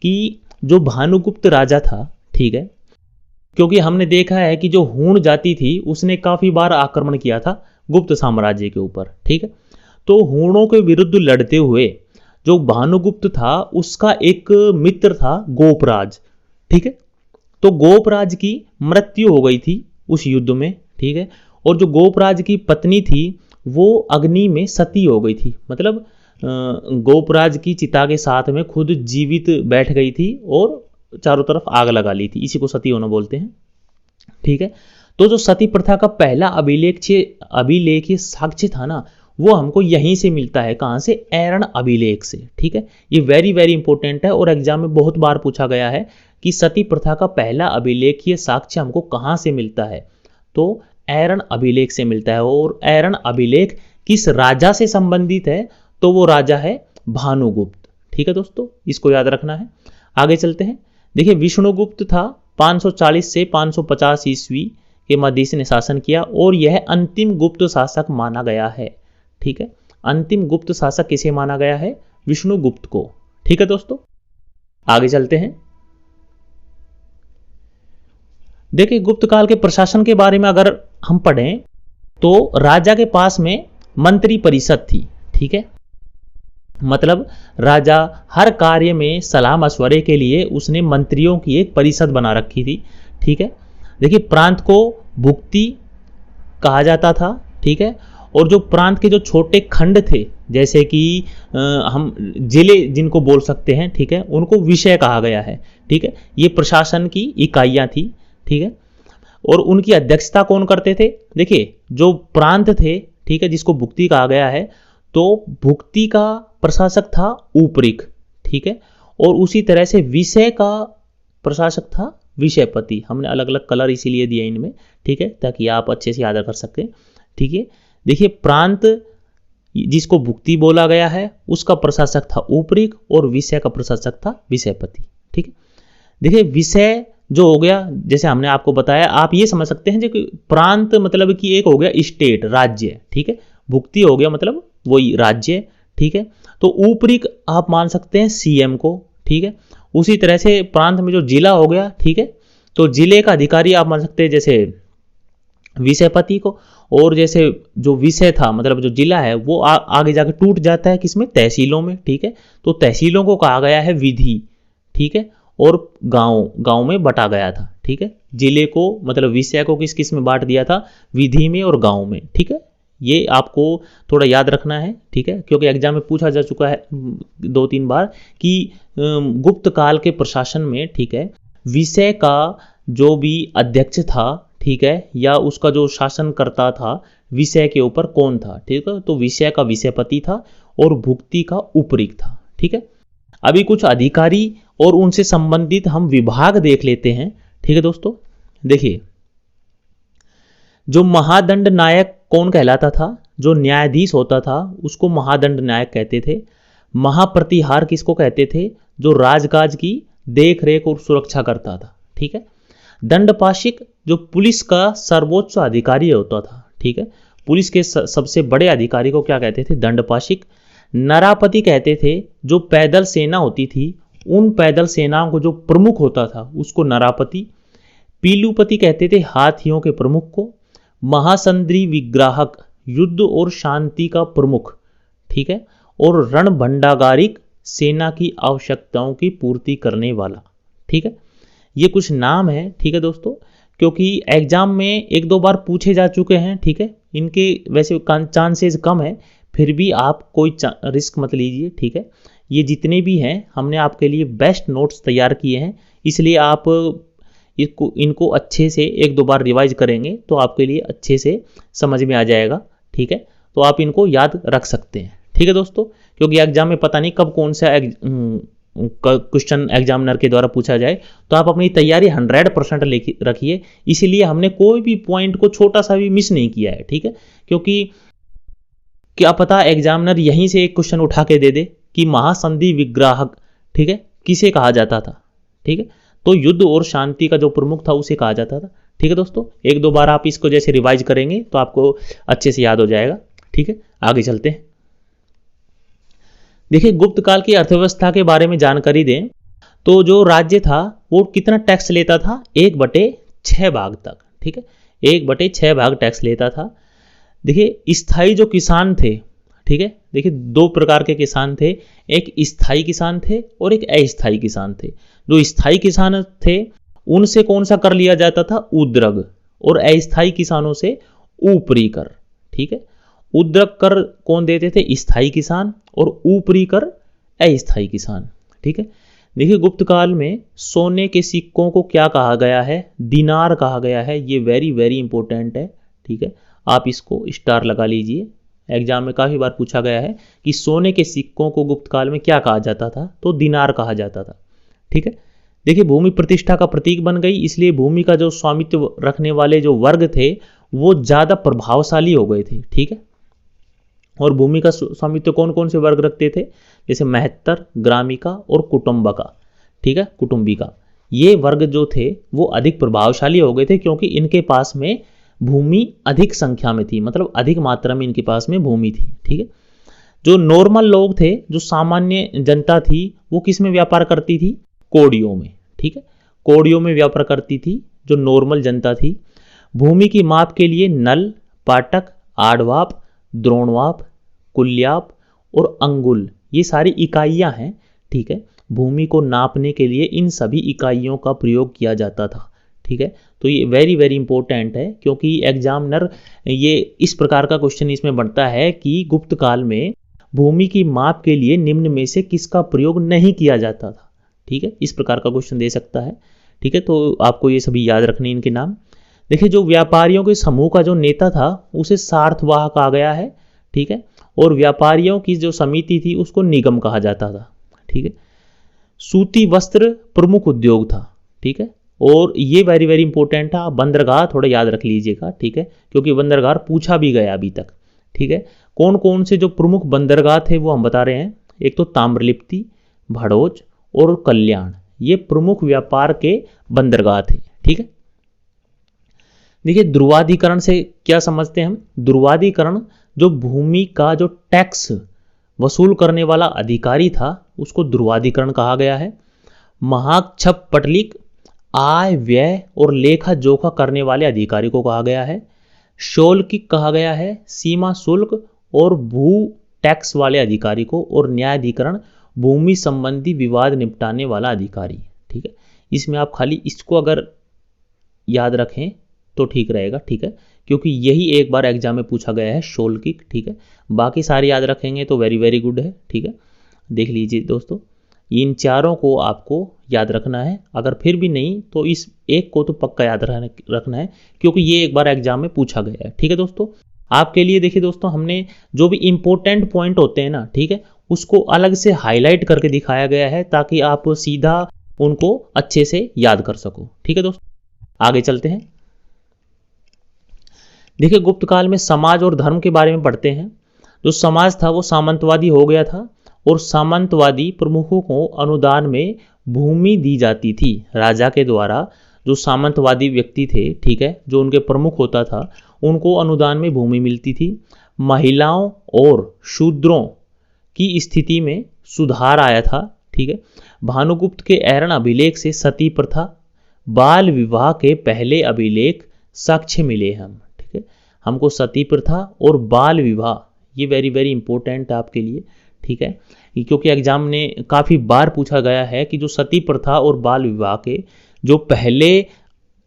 कि जो भानुगुप्त राजा था, ठीक है, क्योंकि हमने देखा है कि जो हूण जाति थी उसने काफी बार आक्रमण किया था गुप्त साम्राज्य के ऊपर, ठीक है। तो हूणों के विरुद्ध लड़ते हुए जो भानुगुप्त था उसका एक मित्र था गोपराज, ठीक है। तो गोपराज की मृत्यु हो गई थी उस युद्ध में, ठीक है, और जो गोपराज की पत्नी थी वो अग्नि में सती हो गई थी, मतलब गोपराज की चिता के साथ में खुद जीवित बैठ गई थी और चारों तरफ आग लगा ली थी, इसी को सती होना बोलते हैं, ठीक है। तो जो सती प्रथा का पहला अभिलेखीय साक्ष्य था ना, वो हमको यहीं से मिलता है, कहां से, ऐरण अभिलेख से, ठीक है। ये वेरी वेरी इंपॉर्टेंट है और एग्जाम में बहुत बार पूछा गया है कि सती प्रथा का पहला अभिलेखीय साक्ष्य हमको कहां से मिलता है, तो ऐरण अभिलेख से मिलता है। और ऐरण अभिलेख किस राजा से संबंधित है, तो वो राजा है भानुगुप्त, ठीक है दोस्तों, इसको याद रखना है। आगे चलते हैं। देखिए विष्णुगुप्त था 540 से 550 ईस्वी के मध्य इसने शासन किया और यह अंतिम गुप्त शासक माना गया है। ठीक है, अंतिम गुप्त शासक किसे माना गया है? विष्णुगुप्त को। ठीक है दोस्तों, आगे चलते हैं। देखिए, गुप्त काल के प्रशासन के बारे में अगर हम पढ़ें तो राजा के पास में मंत्री परिषद थी। ठीक है, मतलब राजा हर कार्य में सलाह मशवरे के लिए उसने मंत्रियों की एक परिषद बना रखी थी। ठीक है, देखिए प्रांत को भुक्ति कहा जाता था। ठीक है, और जो प्रांत के जो छोटे खंड थे, जैसे कि हम जिले जिनको बोल सकते हैं, ठीक है, उनको विषय कहा गया है। ठीक है, ये प्रशासन की इकाइयां थी। ठीक है, और उनकी अध्यक्षता कौन करते थे? देखिए, जो प्रांत थे, ठीक है, जिसको भुक्ति कहा गया है, तो भुक्ति का प्रशासक था ऊपरीक। ठीक है, और उसी तरह से विषय का प्रशासक था विषयपति। हमने अलग अलग कलर इसीलिए दिए इनमें, ठीक है, ताकि आप अच्छे से याद कर सकें। ठीक है, देखिए प्रांत जिसको भुक्ति बोला गया है उसका प्रशासक था ऊपरीक और विषय का प्रशासक था विषयपति। ठीक है, देखिए विषय जो हो गया, जैसे हमने आपको बताया, आप ये समझ सकते हैं कि प्रांत मतलब कि एक हो गया स्टेट, राज्य। ठीक है, भुक्ति हो गया मतलब वही राज्य। ठीक है, तो ऊपरीक आप मान सकते हैं सीएम को। ठीक है, उसी तरह से प्रांत में जो जिला हो गया, ठीक है, तो जिले का अधिकारी आप मान सकते हैं जैसे विषयपति को, और जैसे जो विषय था मतलब जो जिला है वो आगे जाके टूट जाता है किसमें? तहसीलों में। ठीक है, तो तहसीलों को कहा गया है विधि। ठीक है, और गांव में बटा गया था। ठीक है, जिले को मतलब विषय को किस किस में बांट दिया था? विधि में और गांव में। ठीक है, ये आपको थोड़ा याद रखना है। ठीक है, क्योंकि एग्जाम में पूछा जा चुका है 2-3 बार कि गुप्त काल के प्रशासन में, ठीक है, विषय का जो भी अध्यक्ष था, ठीक है, या उसका जो शासन करता था विषय के ऊपर कौन था? ठीक है, तो विषय का विषयपति था और भुक्ति का ऊपरीक था। ठीक है, अभी कुछ अधिकारी और उनसे संबंधित हम विभाग देख लेते हैं। ठीक है दोस्तों, देखिए जो महादंड नायक कौन कहलाता था? जो न्यायाधीश होता था उसको महादंड नायक कहते थे। महाप्रतिहार किसको कहते थे? जो राजकाज की देख रेख और सुरक्षा करता था। ठीक है, दंडपाशिक जो पुलिस का सर्वोच्च अधिकारी होता था। ठीक है, पुलिस के सबसे बड़े अधिकारी को क्या कहते थे? दंडपाशिक। नरापति कहते थे जो पैदल सेना होती थी, उन पैदल सेनाओं को जो प्रमुख होता था उसको नरापति। पीलुपति कहते थे हाथियों के प्रमुख को। महासंद्री विग्राहक युद्ध और शांति का प्रमुख। ठीक है, और रणभंडागारिक सेना की आवश्यकताओं की पूर्ति करने वाला। ठीक है, ये कुछ नाम है। ठीक है दोस्तों, क्योंकि एग्जाम में 1-2 बार पूछे जा चुके हैं। ठीक है, इनके वैसे चांसेस कम है, फिर भी आप कोई रिस्क मत लीजिए। ठीक है, ये जितने भी हैं हमने आपके लिए बेस्ट नोट्स तैयार किए हैं, इसलिए आप इनको अच्छे से 1-2 बार रिवाइज करेंगे तो आपके लिए अच्छे से समझ में आ जाएगा। ठीक है, तो आप इनको याद रख सकते हैं। ठीक है दोस्तों, क्योंकि एग्जाम में पता नहीं कब कौन सा क्वेश्चन एग्जामिनर के द्वारा पूछा जाए, तो आप अपनी तैयारी 100% रखिए। इसीलिए हमने कोई भी पॉइंट को छोटा सा भी मिस नहीं किया है। ठीक है, क्योंकि क्या पता एग्जामिनर यहीं से एक क्वेश्चन उठा के दे दे कि महासंधि विग्राहक, ठीक है, किसे कहा जाता था? ठीक है, तो युद्ध और शांति का जो प्रमुख था उसे कहा जाता था। ठीक है दोस्तों, 1-2 बार आप इसको जैसे रिवाइज करेंगे तो आपको अच्छे से याद हो जाएगा। ठीक है, आगे चलते हैं। देखिए, गुप्त काल की अर्थव्यवस्था के बारे में जानकारी दें तो जो राज्य था वो कितना टैक्स लेता था? 1/6 भाग तक। ठीक है, 1/6 भाग टैक्स लेता था। देखिए, स्थायी जो किसान थे, ठीक है, देखिए 2 प्रकार के किसान थे, एक स्थायी किसान थे और एक अस्थायी किसान थे। जो स्थायी किसान थे उनसे कौन सा कर लिया जाता था? उद्रग, और अस्थायी किसानों से ऊपरी कर। ठीक है, उद्रग कर कौन देते थे? स्थायी किसान, और ऊपरी कर अस्थायी किसान। ठीक है, देखिए गुप्त काल में सोने के सिक्कों को क्या कहा गया है? दिनार कहा गया है। ये वेरी वेरी इंपॉर्टेंट है। ठीक है, आप इसको स्टार लगा लीजिए। एग्जाम में काफी बार पूछा गया है कि सोने के सिक्कों को गुप्त काल में क्या कहा जाता था? तो दिनार कहा जाता था। ठीक है, देखिए भूमि प्रतिष्ठा का प्रतीक बन गई, इसलिए भूमि का जो स्वामित्व रखने वाले जो वर्ग थे वो ज्यादा प्रभावशाली हो गए थे। ठीक है, और भूमि का स्वामित्व कौन कौन से वर्ग रखते थे? जैसे महत्तर, ग्रामिका और कुटुंबका। ठीक है, कुटुंबिका, ये वर्ग जो थे वो अधिक प्रभावशाली हो गए थे क्योंकि इनके पास में भूमि अधिक संख्या में थी, मतलब अधिक मात्रा में इनके पास में भूमि थी। ठीक है, जो नॉर्मल लोग थे, जो सामान्य जनता थी, वो किस में व्यापार करती थी? कोड़ियों में। ठीक है, कोड़ियों में व्यापार करती थी जो नॉर्मल जनता थी। भूमि की माप के लिए नल, पाटक, आड़वाप, द्रोणवाप, कुल्याप और अंगुल, ये सारी इकाइयां हैं। ठीक है, भूमि को नापने के लिए इन सभी इकाइयों का प्रयोग किया जाता था। ठीक है, तो ये वेरी वेरी इंपॉर्टेंट है क्योंकि एग्जामिनर ये इस प्रकार का क्वेश्चन इसमें बनता है कि गुप्त काल में भूमि की माप के लिए निम्न में से किसका प्रयोग नहीं किया जाता था। ठीक है, इस प्रकार का क्वेश्चन दे सकता है। ठीक है, तो आपको ये सभी याद रखने इनके नाम। देखिए, जो व्यापारियों के समूह का जो नेता था उसे सार्थवाह कहा गया है। ठीक है, और व्यापारियों की जो समिति थी उसको निगम कहा जाता था। ठीक है, सूती वस्त्र प्रमुख उद्योग था। ठीक है, और ये वेरी वेरी इंपॉर्टेंट था। बंदरगाह थोड़ा याद रख लीजिएगा। ठीक है, क्योंकि बंदरगाह पूछा भी गया अभी तक। ठीक है, कौन कौन से जो प्रमुख बंदरगाह थे वो हम बता रहे हैं। एक तो ताम्रलिप्ति, भड़ोच और कल्याण, ये प्रमुख व्यापार के बंदरगाह थे। ठीक है, देखिए ध्रुवाधिकरण से क्या समझते हैं हम? ध्रुवाधिकरण, जो भूमि का जो टैक्स वसूल करने वाला अधिकारी था उसको ध्रुवाधिकरण कहा गया है। महाक्षप पटलिक, आय व्यय और लेखा जोखा करने वाले अधिकारी को कहा गया है। शोल्किक कहा गया है सीमा शुल्क और भू टैक्स वाले अधिकारी को। और न्यायाधिकरण, भूमि संबंधी विवाद निपटाने वाला अधिकारी। ठीक है, इसमें आप खाली इसको अगर याद रखें तो ठीक रहेगा। ठीक है, क्योंकि यही एक बार एग्जाम में पूछा गया है, शोल्किक। ठीक है, बाकी सारे याद रखेंगे तो वेरी वेरी गुड है। ठीक है, देख लीजिए दोस्तों, इन चारों को आपको याद रखना है। अगर फिर भी नहीं तो इस एक को तो पक्का याद रखना है क्योंकि ये एक बार एग्जाम में पूछा गया है। ठीक है दोस्तों, आपके लिए देखिए दोस्तों, हमने जो भी इंपॉर्टेंट पॉइंट होते हैं ना, ठीक है, उसको अलग से हाईलाइट करके दिखाया गया है ताकि आप सीधा उनको अच्छे से याद कर सको। ठीक है दोस्तों, आगे चलते हैं। देखिए, गुप्त काल में समाज और धर्म के बारे में पढ़ते हैं। जो समाज था वो सामंतवादी हो गया था और सामंतवादी प्रमुखों को अनुदान में भूमि दी जाती थी राजा के द्वारा। जो सामंतवादी व्यक्ति थे, ठीक है, जो उनके प्रमुख होता था, उनको अनुदान में भूमि मिलती थी। महिलाओं और शूद्रों की स्थिति में सुधार आया था। ठीक है, भानुगुप्त के ऐरण अभिलेख से सती प्रथा, बाल विवाह के पहले अभिलेख साक्ष्य मिले हम। ठीक है, हमको सती प्रथा और बाल विवाह, ये वेरी वेरी इंपॉर्टेंट है आपके लिए। ठीक है, क्योंकि एग्जाम ने काफ़ी बार पूछा गया है कि जो सती प्रथा और बाल विवाह के जो पहले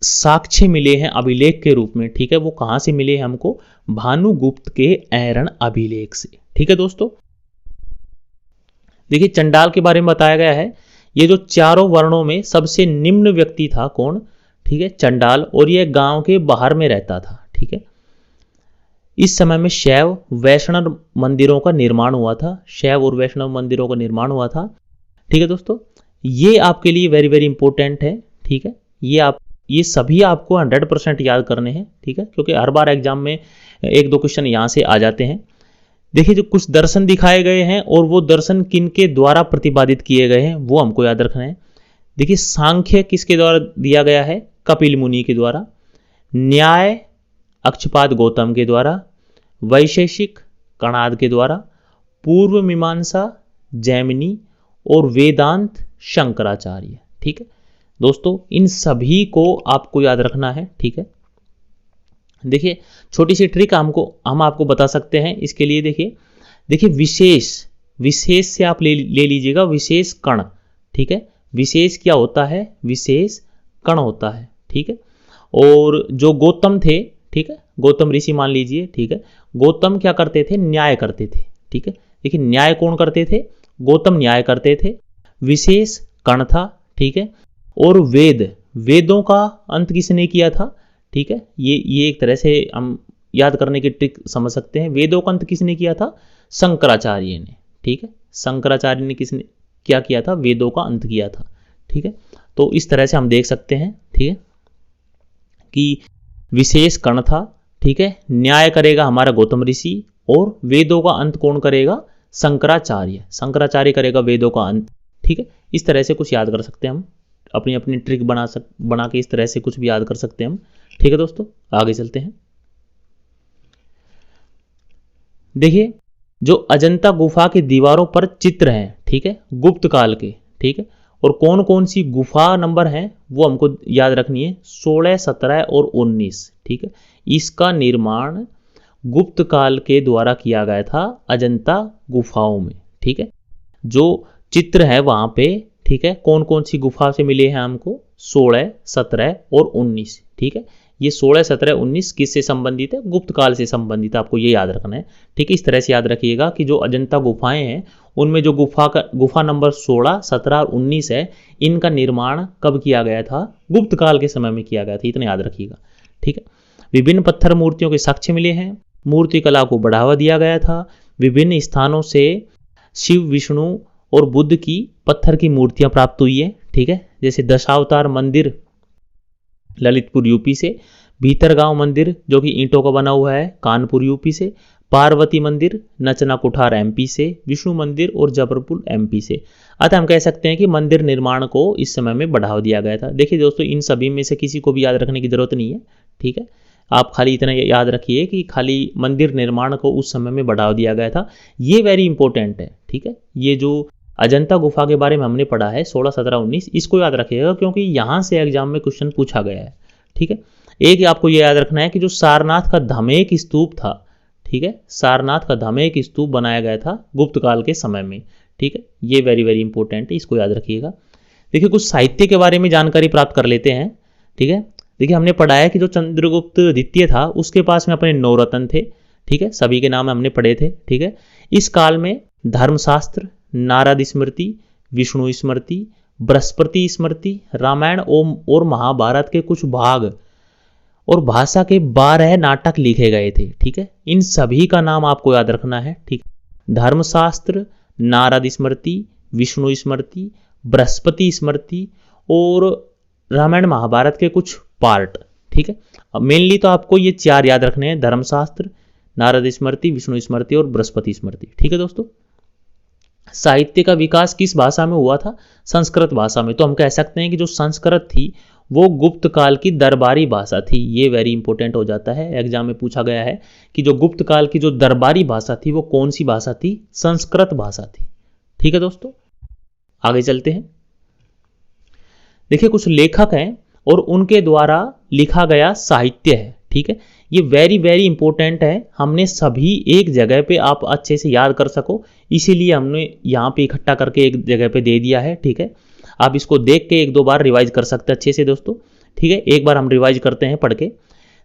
साक्ष्य मिले हैं अभिलेख के रूप में, ठीक है, वो कहाँ से मिले हैं हमको? भानुगुप्त के ऐरण अभिलेख से। ठीक है दोस्तों, देखिए चंडाल के बारे में बताया गया है। ये जो चारों वर्णों में सबसे निम्न व्यक्ति था कौन? ठीक है, चंडाल, और ये गांव के बाहर में रहता था। ठीक है, इस समय में शैव वैष्णव मंदिरों का निर्माण हुआ था। शैव और वैष्णव मंदिरों का निर्माण हुआ था। ठीक है दोस्तों, ये आपके लिए वेरी वेरी इंपॉर्टेंट है। ठीक है, ये सभी आपको 100% याद करने हैं। ठीक है, क्योंकि हर बार एग्जाम में एक दो क्वेश्चन यहाँ से आ जाते हैं। देखिए, जो कुछ दर्शन दिखाए गए हैं और वो दर्शन किन के द्वारा प्रतिपादित किए गए हैं वो हमको याद रखना है। देखिए, सांख्य किसके द्वारा दिया गया है? कपिल मुनि के द्वारा। न्याय अक्षपाद गौतम के द्वारा। वैशेषिक कणाद के द्वारा। पूर्व मीमांसा जैमिनी और वेदांत शंकराचार्य। ठीक है दोस्तों, इन सभी को आपको याद रखना है। ठीक है, देखिए छोटी सी ट्रिक हम आपको बता सकते हैं इसके लिए। देखिए विशेष से आप ले लीजिएगा विशेष कण। ठीक है, विशेष क्या होता है? विशेष कण होता है। ठीक है, और जो गौतम थे, ठीक है, गौतम ऋषि मान लीजिए। ठीक है, गौतम क्या करते थे? न्याय करते थे। ठीक है, देखिए न्याय कौन करते थे? गौतम न्याय करते थे। विशेष कण था। ठीक है, और वेदों का अंत किसने किया था? ठीक है, ये एक तरह से हम याद करने की ट्रिक समझ सकते हैं। वेदों का अंत किसने किया था? शंकराचार्य ने। ठीक है, शंकराचार्य ने क्या किया था? वेदों का अंत किया था। ठीक है, तो इस तरह से हम देख सकते हैं। ठीक है, कि विशेष कण था। ठीक है, न्याय करेगा हमारा गौतम ऋषि और वेदों का अंत कौन करेगा? शंकराचार्य करेगा वेदों का अंत। ठीक है, इस तरह से कुछ याद कर सकते हैं हम अपनी अपनी ट्रिक बना के इस तरह से कुछ भी याद कर सकते हैं हम। ठीक है दोस्तों, आगे चलते हैं। देखिए जो अजंता गुफा की दीवारों पर चित्र हैं, ठीक है, गुप्त काल के, ठीक है, और कौन कौन सी गुफा नंबर हैं वो हमको याद रखनी है, 16, 17 और 19। ठीक है, इसका निर्माण गुप्त काल के द्वारा किया गया था अजंता गुफाओं में। ठीक है, जो चित्र है वहां पे, ठीक है, कौन कौन सी गुफा से मिले हैं हमको, 16, 17 और 19। ठीक है, ये 16, 17, 19 किससे संबंधित है, गुप्त काल से संबंधित है, आपको ये याद रखना है। ठीक है, इस तरह से याद रखिएगा कि जो अजंता गुफाएं हैं उनमें जो गुफा नंबर 16, 17 और 19 है, इनका निर्माण कब किया गया था, गुप्त काल के समय में किया गया था, इतना याद रखिएगा। ठीक है, विभिन्न पत्थर मूर्तियों के साक्ष्य मिले हैं, मूर्ति कला को बढ़ावा दिया गया था, विभिन्न स्थानों से शिव, विष्णु और बुद्ध की पत्थर की मूर्तियां प्राप्त हुई है। ठीक है, जैसे दशावतार मंदिर ललितपुर यूपी से, भीतरगांव मंदिर जो कि ईंटों का बना हुआ है कानपुर यूपी से, पार्वती मंदिर नचना कुठार एमपी से, विष्णु मंदिर और जबलपुर एमपी से। अतः हम कह सकते हैं कि मंदिर निर्माण को इस समय में बढ़ावा दिया गया था। देखिए दोस्तों, इन सभी में से किसी को भी याद रखने की जरूरत नहीं है। ठीक है, आप खाली इतना याद रखिए कि खाली मंदिर निर्माण को उस समय में बढ़ावा दिया गया था, ये वेरी इंपॉर्टेंट है। ठीक है, ये जो अजंता गुफा के बारे में हमने पढ़ा है 16, 17, 19, इसको याद रखिएगा क्योंकि यहाँ से एग्जाम में क्वेश्चन पूछा गया है। ठीक है, एक आपको ये याद रखना है कि जो सारनाथ का धमेक स्तूप था, ठीक है, सारनाथ का धमेक स्तूप बनाया गया था गुप्त काल के समय में। ठीक है, ये वेरी वेरी इंपॉर्टेंट है, इसको याद रखिएगा। देखिए कुछ साहित्य के बारे में जानकारी प्राप्त कर लेते हैं। ठीक है, देखिए हमने पढ़ा है कि जो चंद्रगुप्त द्वितीय था उसके पास में अपने 9 रत्न थे। ठीक है, सभी के नाम हमने पढ़े थे। ठीक है, इस काल में धर्मशास्त्र, नारद स्मृति, विष्णु स्मृति, बृहस्पति स्मृति, रामायण और महाभारत के कुछ भाग और भाषा के 12 नाटक लिखे गए थे। ठीक है, इन सभी का नाम आपको याद रखना है। ठीक, धर्मशास्त्र, नारद स्मृति, विष्णु स्मृति, बृहस्पति स्मृति और रामायण महाभारत के कुछ पार्ट। ठीक है, अब मेनली तो आपको ये 4 याद रखने हैं, धर्मशास्त्र, नारद स्मृति, विष्णु स्मृति और बृहस्पति स्मृति। ठीक है दोस्तों, साहित्य का विकास किस भाषा में हुआ था, संस्कृत भाषा में। तो हम कह सकते हैं कि जो संस्कृत थी वो गुप्त काल की दरबारी भाषा थी। ये वेरी इंपॉर्टेंट हो जाता है, एग्जाम में पूछा गया है कि जो गुप्त काल की जो दरबारी भाषा थी वो कौन सी भाषा थी, संस्कृत भाषा थी। ठीक है दोस्तों, आगे चलते हैं। देखिए कुछ लेखक हैं और उनके द्वारा लिखा गया साहित्य है। ठीक है, ये वेरी वेरी इंपॉर्टेंट है, हमने सभी एक जगह पे आप अच्छे से याद कर सको, इसीलिए हमने यहाँ पे इकट्ठा करके एक जगह पे दे दिया है। ठीक है, आप इसको देख के 1-2 बार रिवाइज कर सकते हैं अच्छे से दोस्तों। ठीक है, एक बार हम रिवाइज करते हैं पढ़ के।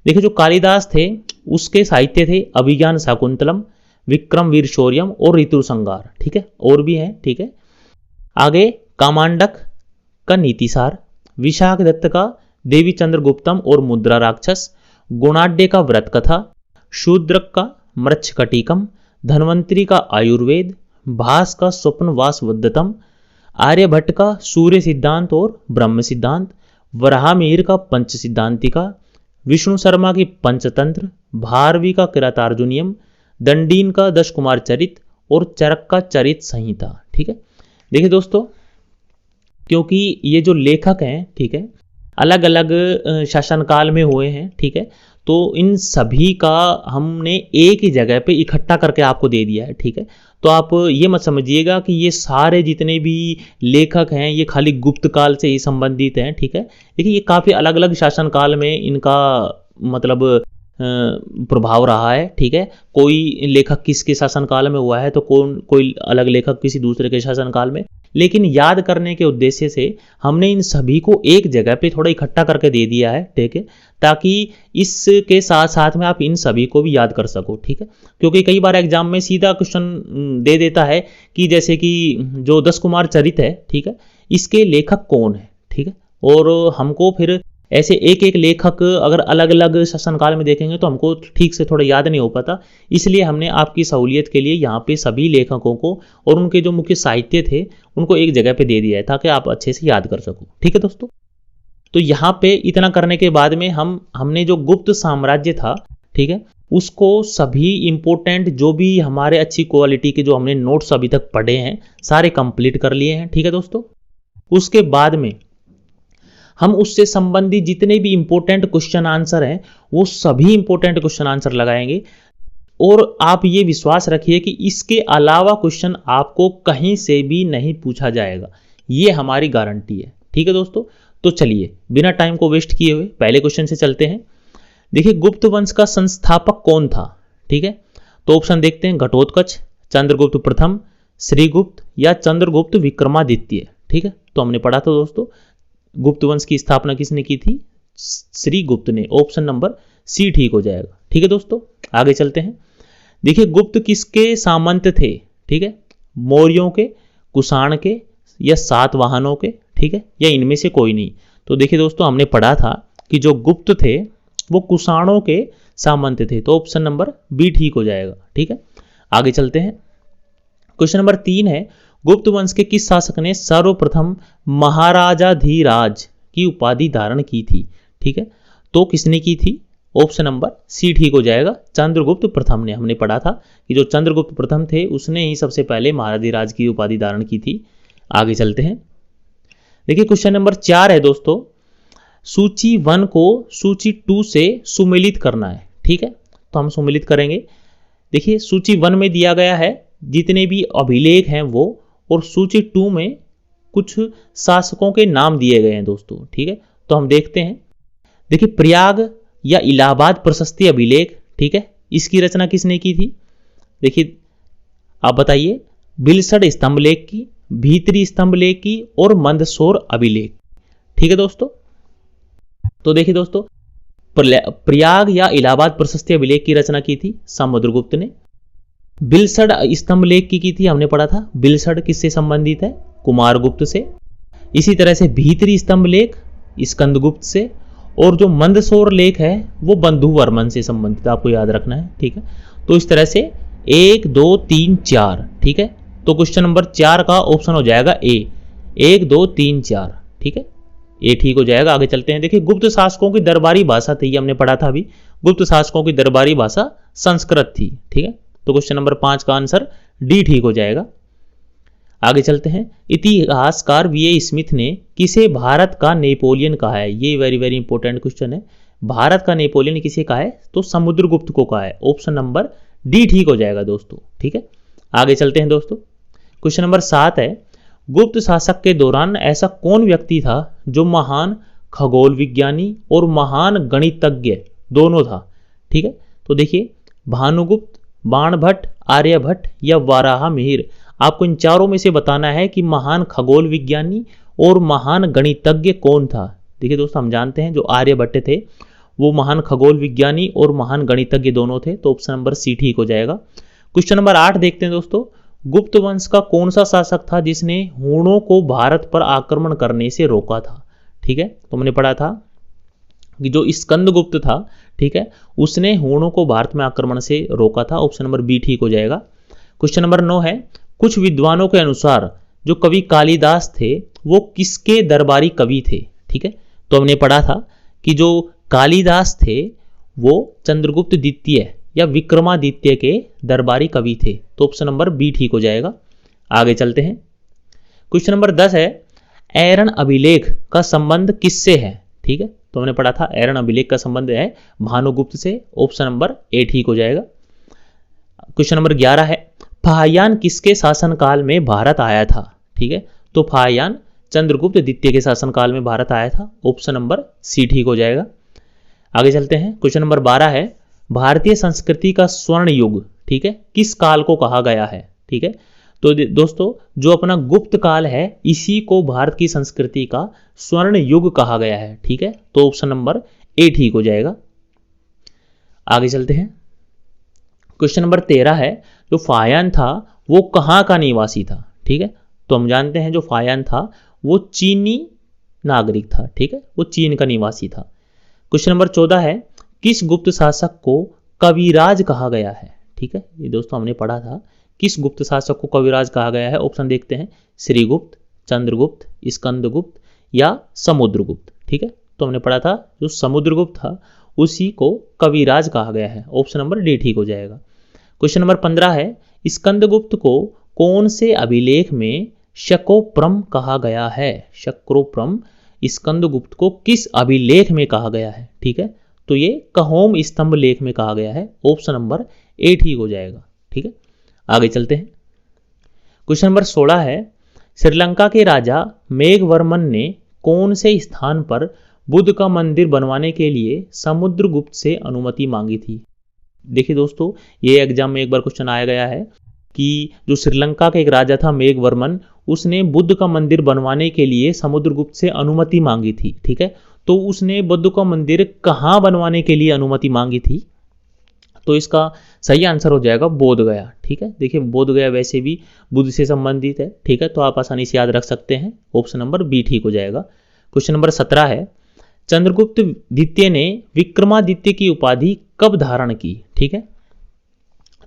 देखिए जो कालिदास थे उसके साहित्य थे अभिज्ञान शाकुंतलम, विक्रम वीर शौर्यम और ऋतु संगार। ठीक है, और भी हैं। ठीक है, आगे कामांडक का नीतिसार, विशाख दत्त का देवी चंद्रगुप्तम और मुद्रा राक्षस, गुणाढ्य का व्रत कथा, शूद्रक का मृच्छकटिकम, धन्वंतरी का आयुर्वेद, भास का स्वप्नवास वद्धतम, आर्यभट्ट का सूर्य सिद्धांत और ब्रह्म सिद्धांत, वराहमिहिर का पंच सिद्धांतिका, विष्णु शर्मा की पंचतंत्र, भारवी का किरातार्जुनियम, दंडीन का 10 कुमार चरित और चरक का चरित संहिता। ठीक है, देखिए दोस्तों, क्योंकि ये जो लेखक हैं, ठीक है, अलग अलग शासनकाल में हुए हैं। ठीक है, तो इन सभी का हमने एक ही जगह पे इकट्ठा करके आपको दे दिया है। ठीक है, तो आप ये मत समझिएगा कि ये सारे जितने भी लेखक हैं ये खाली गुप्त काल से ही संबंधित हैं। ठीक है, देखिए ये काफ़ी अलग अलग शासनकाल में इनका मतलब प्रभाव रहा है। ठीक है, कोई लेखक किसके शासनकाल में हुआ है तो कोई अलग लेखक किसी दूसरे के शासनकाल में, लेकिन याद करने के उद्देश्य से हमने इन सभी को एक जगह पे थोड़ा इकट्ठा करके दे दिया है। ठीक है, ताकि इसके साथ साथ में आप इन सभी को भी याद कर सको। ठीक है, क्योंकि कई बार एग्जाम में सीधा क्वेश्चन दे देता है कि जैसे कि जो 10 कुमार चरित है, ठीक है, इसके लेखक कौन है। ठीक है, और हमको फिर ऐसे एक एक लेखक अगर अलग अलग शासनकाल में देखेंगे तो हमको ठीक से थोड़ा याद नहीं हो पाता, इसलिए हमने आपकी सहूलियत के लिए यहाँ पे सभी लेखकों को और उनके जो मुख्य साहित्य थे उनको एक जगह पे दे दिया है ताकि आप अच्छे से याद कर सको। ठीक है दोस्तों, तो यहाँ पे इतना करने के बाद में हमने जो गुप्त साम्राज्य था, ठीक है, उसको सभी इंपॉर्टेंट जो भी हमारे अच्छी क्वालिटी के जो हमने नोट्स अभी तक पढ़े हैं सारे कंप्लीट कर लिए हैं। ठीक है दोस्तों, उसके बाद में हम उससे संबंधित जितने भी इंपॉर्टेंट क्वेश्चन आंसर हैं वो सभी इंपॉर्टेंट क्वेश्चन आंसर लगाएंगे। और आप ये विश्वास रखिए कि इसके अलावा क्वेश्चन आपको कहीं से भी नहीं पूछा जाएगा, ये हमारी गारंटी है। ठीक है दोस्तों, तो चलिए बिना टाइम को वेस्ट किए हुए पहले क्वेश्चन से चलते हैं। देखिए, गुप्त वंश का संस्थापक कौन था? ठीक है, तो ऑप्शन देखते हैं, घटोत्कच, चंद्रगुप्त प्रथम, श्रीगुप्त या चंद्रगुप्त विक्रमादित्य। ठीक है, तो हमने पढ़ा था दोस्तों, गुप्त वंश की स्थापना किसने की थी? श्रीगुप्त ने। ऑप्शन नंबर सी ठीक हो जाएगा। ठीक है दोस्तों, आगे चलते हैं। देखिए, गुप्त किसके सामंत थे? ठीक है, मौर्यों के, कुषाण के या सातवाहनों के? ठीक है, या इनमें से कोई नहीं? तो देखिए दोस्तों, हमने पढ़ा था कि जो गुप्त थे वो कुषाणों के सामंत थे, तो ऑप्शन नंबर बी ठीक हो जाएगा। ठीक है, आगे चलते हैं। क्वेश्चन नंबर 3 है, गुप्त वंश के किस शासक ने सर्वप्रथम महाराजाधिराज की उपाधि धारण की थी? ठीक है, तो किसने की थी? ऑप्शन नंबर सी ठीक हो जाएगा, चंद्रगुप्त प्रथम ने। हमने पढ़ा था कि जो चंद्रगुप्त प्रथम थे उसने ही सबसे पहले महाराधिराज की उपाधि धारण की थी। आगे चलते हैं। देखिए, क्वेश्चन नंबर 4 है दोस्तों, सूची 1 को सूची 2 से सुमेलित करना है। ठीक है, तो हम सुमेलित करेंगे। देखिए, सूची 1 में दिया गया है जितने भी अभिलेख हैं वो, और सूची 2 में कुछ शासकों के नाम दिए गए हैं दोस्तों। ठीक है, तो हम देखते हैं। देखिए, प्रयाग या इलाहाबाद प्रशस्ति अभिलेख, ठीक है, इसकी रचना किसने की थी? देखिए, आप बताइए, बिलसड़ स्तंभ लेख की, भीतरी स्तंभ लेख की और मंदसौर अभिलेख। ठीक है दोस्तों, तो देखिए दोस्तों, प्रयाग या इलाहाबाद प्रशस्ति अभिलेख की रचना की थी समुद्रगुप्त ने। बिलसड़ स्तंभ लेख की थी, हमने पढ़ा था बिलसड़ किससे संबंधित है? कुमारगुप्त से। इसी तरह से भीतरी स्तंभ लेख स्कंदगुप्त से, और जो मंदसौर लेख है वो बंधुवर्मन से संबंधित, आपको याद रखना है। ठीक है, तो इस तरह से 1 2 3 4। ठीक है, तो क्वेश्चन नंबर 4 का ऑप्शन हो जाएगा ए, 1 2 3 4। ठीक है, ए ठीक हो जाएगा। आगे चलते हैं। देखिए, गुप्त शासकों की दरबारी भाषा थी, ये हमने पढ़ा था अभी, गुप्त शासकों की दरबारी भाषा संस्कृत थी। ठीक है, तो क्वेश्चन नंबर 5 का आंसर डी ठीक हो जाएगा। आगे चलते हैं। इतिहासकार वी.ए. स्मिथ ने किसे भारत का नेपोलियन कहा है? ये वेरी वेरी इंपॉर्टेंट क्वेश्चन है। भारत का नेपोलियन किसे कहा है? तो समुद्रगुप्त को कहा है। ऑप्शन नंबर डी ठीक हो जाएगा दोस्तों। ठीक है, आगे चलते हैं दोस्तों। क्वेश्चन नंबर 7 है, गुप्त शासक के दौरान ऐसा कौन व्यक्ति था जो महान खगोल विज्ञानी और महान गणितज्ञ दोनों था? ठीक है, तो देखिए, भानुगुप्त, बाणभट्ट, आर्यभट्ट या वाराहमिहिर, आपको इन चारों में से बताना है कि महान खगोल विज्ञानी और महान गणितज्ञ कौन था। देखिए दोस्तों, हम जानते हैं जो आर्यभट्ट थे वो महान खगोल विज्ञानी और महान गणितज्ञ दोनों थे, तो ऑप्शन नंबर सी ठीक हो जाएगा। क्वेश्चन नंबर 8 देखते हैं दोस्तों, गुप्त वंश का कौन सा शासक था जिसने हूणों को भारत पर आक्रमण करने से रोका था? ठीक है, तो हमने पढ़ा था कि जो स्कंदगुप्त था, ठीक है, उसने हूणों को भारत में आक्रमण से रोका था। ऑप्शन नंबर बी ठीक हो जाएगा। क्वेश्चन नंबर 9 है, कुछ विद्वानों के अनुसार जो कवि कालिदास थे वो किसके दरबारी कवि थे? ठीक है, तो हमने पढ़ा था कि जो कालिदास थे वो चंद्रगुप्त द्वितीय या विक्रमादित्य के दरबारी कवि थे, तो ऑप्शन नंबर बी ठीक हो जाएगा। आगे चलते हैं। क्वेश्चन नंबर 10 है, ऐरन अभिलेख का संबंध किससे है? ठीक है, तो हमने पढ़ा था ऐरन अभिलेख का संबंध है भानुगुप्त से। ऑप्शन नंबर ए ठीक हो जाएगा। क्वेश्चन नंबर 11 है, फाहियान किसके शासनकाल में भारत आया था? ठीक है, तो फाहियान चंद्रगुप्त द्वितीय के शासनकाल में भारत आया था। ऑप्शन नंबर सी ठीक हो जाएगा। आगे चलते हैं। क्वेश्चन नंबर 12 है, भारतीय संस्कृति का स्वर्ण युग, ठीक है, किस काल को कहा गया है? ठीक है, तो दोस्तों, जो अपना गुप्त काल है इसी को भारत की संस्कृति का स्वर्ण युग कहा गया है। ठीक है, तो ऑप्शन नंबर ए ठीक हो जाएगा। आगे चलते हैं। क्वेश्चन नंबर 13 है, जो फाहियान था वो कहाँ का निवासी था? ठीक है, तो हम जानते हैं जो फाहियान था वो चीनी नागरिक था। ठीक है, वो चीन का निवासी था। क्वेश्चन नंबर 14 है, किस गुप्त शासक को कविराज कहा गया है? ठीक है, ये दोस्तों हमने पढ़ा था, किस गुप्त शासक को कविराज कहा गया है? ऑप्शन देखते हैं, श्रीगुप्त, चंद्रगुप्त, स्कंदगुप्त या समुद्रगुप्त। ठीक है, तो हमने पढ़ा था जो समुद्रगुप्त था उसी को कविराज कहा गया है। ऑप्शन नंबर डी ठीक हो जाएगा। क्वेश्चन नंबर 15 है, स्कंदगुप्त को कौन से अभिलेख में शकोप्रम कहा गया है? शक्रोप्रम, स्कंदगुप्त को किस अभिलेख में कहा गया है? ठीक है, तो ये कहोम स्तंभ लेख में कहा गया है। ऑप्शन नंबर ए ठीक हो जाएगा। ठीक है, आगे चलते हैं। क्वेश्चन नंबर 16 है, श्रीलंका के राजा मेघवर्मन ने कौन से स्थान पर बुद्ध का मंदिर बनवाने के लिए समुद्रगुप्त से अनुमति मांगी थी? देखिए दोस्तों, ये एग्जाम में एक बार क्वेश्चन आया गया है कि जो श्रीलंका का एक राजा था मेघवर्मन, उसने बुद्ध का मंदिर बनवाने के लिए समुद्रगुप्त से अनुमति मांगी थी। ठीक है, तो उसने बुद्ध का मंदिर कहाँ बनवाने के लिए अनुमति मांगी थी? तो इसका सही आंसर हो जाएगा बोध गया। ठीक है, देखिए बोध गया वैसे भी बुद्ध से संबंधित है। ठीक है, तो आप आसानी से याद रख सकते हैं। ऑप्शन नंबर बी ठीक हो जाएगा। क्वेश्चन नंबर 17 है, चंद्रगुप्त द्वितीय ने विक्रमादित्य की उपाधि कब धारण की? ठीक है,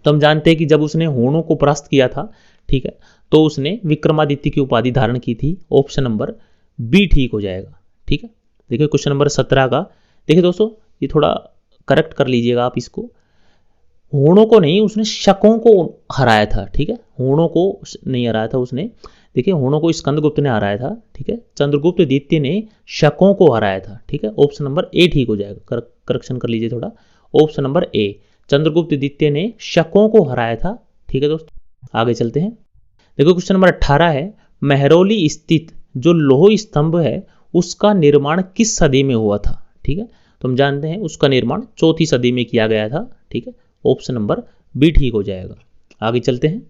तो हम जानते हैं कि जब उसने हूणों को परास्त किया था। ठीक है, तो उसने विक्रमादित्य की उपाधि धारण की थी। ऑप्शन नंबर बी ठीक हो जाएगा। ठीक है, देखिए क्वेश्चन नंबर 17 का, देखिए दोस्तों ये थोड़ा करेक्ट कर लीजिएगा आप इसको। हूणों को नहीं, उसने शकों को हराया था। ठीक है, हूणों को नहीं हराया था उसने। देखिए हूणों को स्कंदगुप्त ने हराया था। ठीक है, चंद्रगुप्त द्वितीय ने शकों को हराया था। ठीक है, ऑप्शन नंबर ए ठीक हो जाएगा। करेक्शन कर लीजिए थोड़ा। ऑप्शन नंबर ए, चंद्रगुप्त द्वितीय ने शकों को हराया था। ठीक है दोस्तों, आगे चलते हैं। देखो क्वेश्चन नंबर 18 है, महरौली स्थित जो लौह स्तंभ है उसका निर्माण किस सदी में हुआ था? ठीक है, तो हम जानते हैं उसका निर्माण 4वीं सदी में किया गया था। ठीक है, ऑप्शन नंबर बी ठीक हो जाएगा। आगे चलते हैं।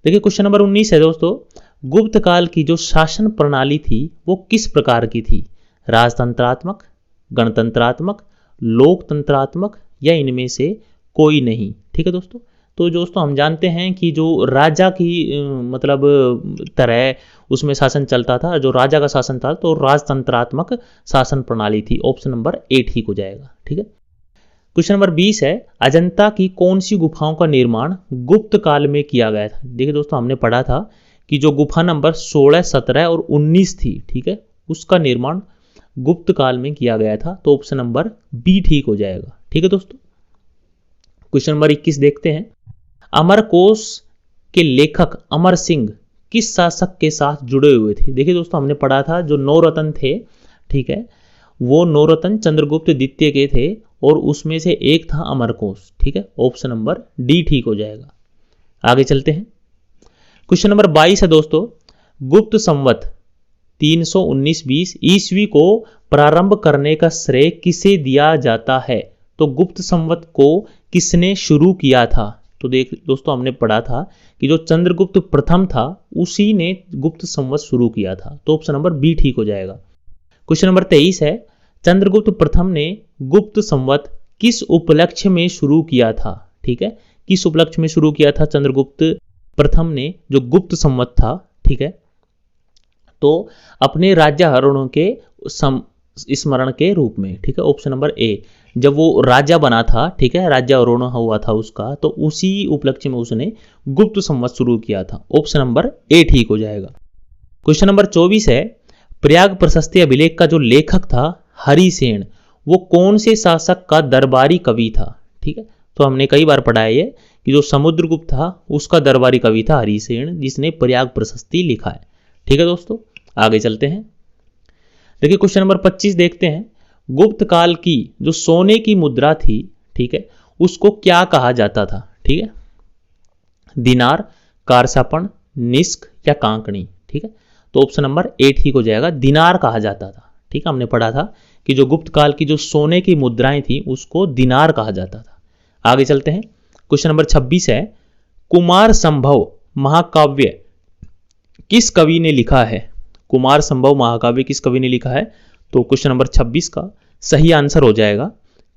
देखिए क्वेश्चन नंबर 19 है दोस्तों, गुप्त काल की जो शासन प्रणाली थी वो किस प्रकार की थी? राजतंत्रात्मक, गणतंत्रात्मक, लोकतंत्रात्मक या इनमें से कोई नहीं? ठीक है दोस्तों, तो दोस्तों हम जानते हैं कि जो राजा की मतलब तरह उसमें शासन चलता था, जो राजा का शासन था तो राजतंत्रात्मक शासन प्रणाली थी। ऑप्शन नंबर ए ठीक हो जाएगा। ठीक है, क्वेश्चन नंबर 20 है, अजंता की कौन सी गुफाओं का निर्माण गुप्त काल में किया गया था? देखिए दोस्तों हमने पढ़ा था कि जो गुफा नंबर 16, 17 और 19 थी, ठीक है, उसका निर्माण गुप्त काल में किया गया था। तो ऑप्शन नंबर बी ठीक हो जाएगा। ठीक है दोस्तों, क्वेश्चन नंबर 21 देखते हैं, अमरकोश के लेखक अमर सिंह किस शासक के साथ जुड़े हुए थे? देखिए दोस्तों हमने पढ़ा था जो नौरत्न थे, ठीक है, वो नौरत्न चंद्रगुप्त द्वितीय के थे और उसमें से एक था अमरकोश। ठीक है, ऑप्शन नंबर डी ठीक हो जाएगा। आगे चलते हैं। क्वेश्चन नंबर 22 है दोस्तों, गुप्त संवत 319-20 ईस्वी को प्रारंभ करने का श्रेय किसे दिया जाता है? तो गुप्त संवत को किसने शुरू किया था? तो देख दोस्तों हमने पढ़ा था कि जो चंद्रगुप्त प्रथम था उसी ने गुप्त संवत शुरू किया था। तो ऑप्शन नंबर बी ठीक हो जाएगा। क्वेश्चन नंबर 23 है, चंद्रगुप्त प्रथम ने गुप्त संवत किस उपलक्ष्य में शुरू किया था? ठीक है, किस उपलक्ष्य में शुरू किया था चंद्रगुप्त प्रथम ने जो गुप्त संवत था? ठीक है, तो अपने राज्यारोहणों के स्मरण के रूप में। ठीक है, ऑप्शन नंबर ए, जब वो राजा बना था, ठीक है, राज्यारोहण हुआ था उसका, तो उसी उपलक्ष्य में उसने गुप्त संवत शुरू किया था। ऑप्शन नंबर ए ठीक हो जाएगा। क्वेश्चन नंबर 24 है, प्रयाग प्रशस्ति अभिलेख का जो लेखक था हरिसेन, वो कौन से शासक का दरबारी कवि था? ठीक है, तो हमने कई बार पढ़ा है कि जो समुद्रगुप्त था उसका दरबारी कवि था हरिसेन, जिसने प्रयाग प्रशस्ति लिखा है। ठीक है दोस्तों, आगे चलते हैं। देखिए क्वेश्चन नंबर 25 देखते हैं, गुप्त काल की जो सोने की मुद्रा थी, ठीक है, उसको क्या कहा जाता था? ठीक है, दिनार, कारसापण, निष्क या कांकणी? ठीक है, तो ऑप्शन नंबर ए ठीक हो जाएगा, दिनार कहा जाता था। ठीक है, हमने पढ़ा था कि जो गुप्त काल की जो सोने की मुद्राएं थी उसको दिनार कहा जाता था। आगे चलते हैं। क्वेश्चन नंबर 26 है, कुमार संभव महाकाव्य किस कवि ने लिखा है? कुमार संभव महाकाव्य किस कवि ने लिखा है? तो क्वेश्चन नंबर 26 का सही आंसर हो जाएगा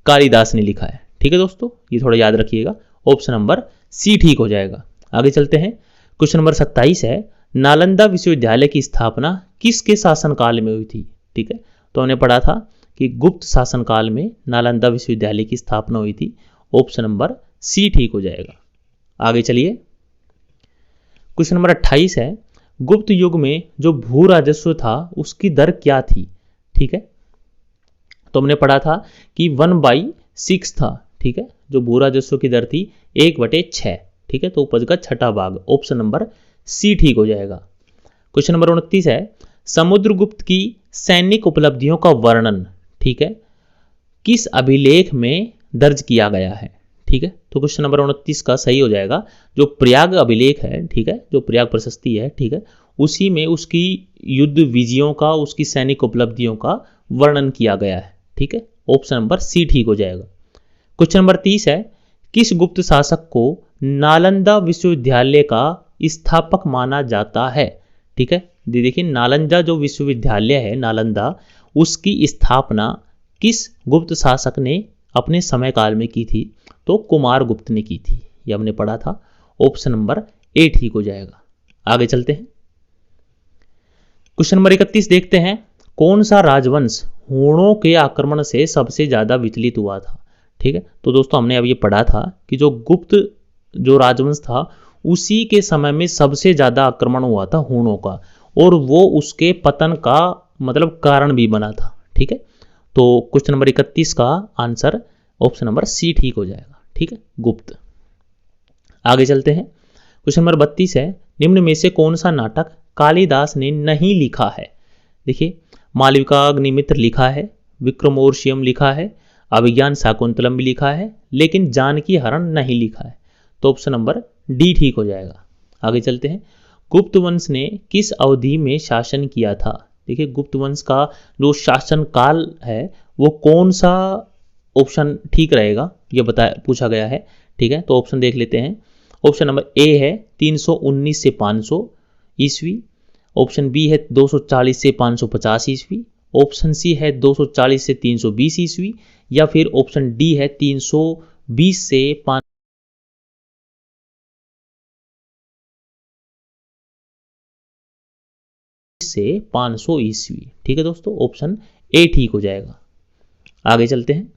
कालिदास ने लिखा है। ठीक है दोस्तों, ये थोड़ा याद रखिएगा, ऑप्शन नंबर सी ठीक हो जाएगा। आगे चलते हैं। क्वेश्चन नंबर 27 है, नालंदा विश्वविद्यालय की स्थापना किसके शासनकाल में हुई थी? ठीक है, तो हमने पढ़ा था कि गुप्त शासनकाल में नालंदा विश्वविद्यालय की स्थापना हुई थी। ऑप्शन नंबर सी ठीक हो जाएगा। आगे चलिए। क्वेश्चन नंबर 28 है, गुप्त युग में जो भू राजस्व था उसकी दर क्या थी? ठीक है, तो हमने पढ़ा था कि 1/6 था। ठीक है, जो भू राजस्व की दर थी 1/6। ठीक है, तो उपज का छठा भाग। ऑप्शन नंबर सी ठीक हो जाएगा। क्वेश्चन नंबर 29 है, समुद्रगुप्त की सैनिक उपलब्धियों का वर्णन, ठीक है, किस अभिलेख में दर्ज किया गया है? ठीक है, तो क्वेश्चन नंबर 29 का सही हो जाएगा जो प्रयाग अभिलेख है, ठीक है, जो प्रयाग प्रशस्ति है, ठीक है, उसी में उसकी युद्ध विजयों का, उसकी सैनिक उपलब्धियों का वर्णन किया गया है। ठीक है, ऑप्शन नंबर सी ठीक हो जाएगा। क्वेश्चन नंबर 30 है, किस गुप्त शासक को नालंदा विश्वविद्यालय का स्थापक माना जाता है? ठीक है, देखिए नालंदा जो विश्वविद्यालय है, नालंदा, उसकी स्थापना किस गुप्त शासक ने अपने समय काल में की थी? तो कुमार गुप्त ने की थी, ये हमने पढ़ा था। ऑप्शन नंबर ए ठीक हो जाएगा। आगे चलते हैं, क्वेश्चन नंबर 31 देखते हैं, कौन सा राजवंश हूणों के आक्रमण से सबसे ज्यादा विचलित हुआ था? ठीक है, तो दोस्तों हमने अब ये पढ़ा था कि जो गुप्त जो राजवंश था उसी के समय में सबसे ज्यादा आक्रमण हुआ था हूणों का, और वो उसके पतन का मतलब कारण भी बना था। ठीक है, तो क्वेश्चन नंबर 31 का आंसर ऑप्शन नंबर सी ठीक हो जाएगा। ठीक है, गुप्त। आगे चलते हैं, क्वेश्चन नंबर 32 है, निम्न में से कौन सा नाटक कालिदास ने नहीं लिखा है? देखिए, मालविकाग्निमित्र लिखा है, विक्रमोर्वशीयम लिखा है, अभिज्ञान शाकुंतलम भी लिखा है, लेकिन जानकी हरण नहीं लिखा है। तो ऑप्शन नंबर डी ठीक हो जाएगा। आगे चलते हैं, गुप्त वंश ने किस अवधि में शासन किया था? देखिए, गुप्त वंश का जो शासन काल है वो कौन सा ऑप्शन ठीक रहेगा, ये पूछा गया है। ठीक है, तो ऑप्शन देख लेते हैं। ऑप्शन नंबर ए है 319 से 500 ईस्वी, ऑप्शन बी है 240 से 550 ईस्वी, ऑप्शन सी है 240 से 320 ईस्वी, या फिर ऑप्शन डी है 320 से 5 से 500 ईस्वी। ठीक है दोस्तों, ऑप्शन ए ठीक हो जाएगा। आगे चलते हैं,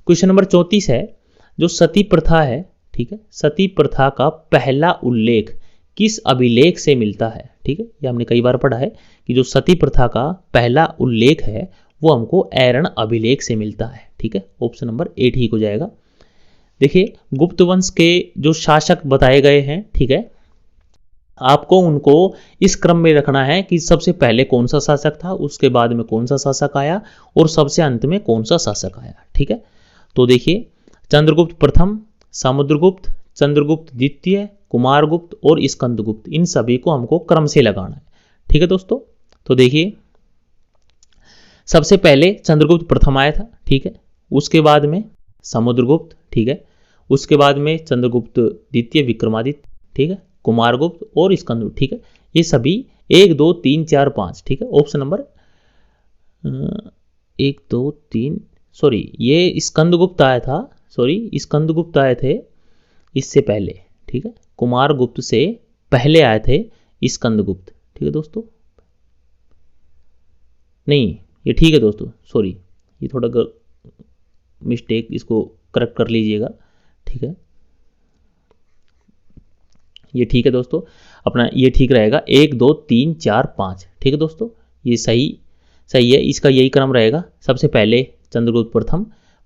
क्वेश्चन नंबर 34 है, जो सती प्रथा है, ठीक है, सती प्रथा का पहला उल्लेख किस अभिलेख से मिलता है? ठीक है, ये हमने कई बार पढ़ा है कि जो सती प्रथा का पहला उल्लेख है वो हमको ऐरण अभिलेख से मिलता है। ठीक है, ऑप्शन नंबर ए ठीक हो जाएगा। देखिए, गुप्त वंश के जो शासक बताए गए हैं, ठीक है, आपको उनको इस क्रम में रखना है कि सबसे पहले कौन सा शासक था, उसके बाद में कौन सा शासक आया, और सबसे अंत में कौन सा शासक आया। ठीक है, तो देखिए, चंद्रगुप्त प्रथम, समुद्रगुप्त, चंद्रगुप्त द्वितीय, कुमारगुप्त और स्कंदगुप्त, इन सभी को हमको क्रम से लगाना है। ठीक है दोस्तों, तो देखिए सबसे पहले चंद्रगुप्त प्रथम आया था, ठीक है, उसके बाद में समुद्रगुप्त, ठीक है, उसके बाद में चंद्रगुप्त द्वितीय विक्रमादित्य, ठीक है, कुमारगुप्त और स्कंदगुप्त। ठीक है, ये सभी 1 2 3 4 5, ठीक है, ऑप्शन नंबर 1 2 3, सॉरी ये स्कंदगुप्त आया था, सॉरी स्कंदगुप्त आए थे इससे पहले। ठीक है, कुमारगुप्त से पहले आए थे स्कंदगुप्त। ठीक है दोस्तों, नहीं ये ठीक है दोस्तों, सॉरी ये थोड़ा मिस्टेक, इसको करेक्ट कर लीजिएगा। ठीक है, ये ठीक है दोस्तों, अपना ये ठीक रहेगा 1 2 3 4 5। ठीक है दोस्तों, ये सही है, इसका यही क्रम रहेगा। सबसे पहले चंद्रगुप्त प्रथम,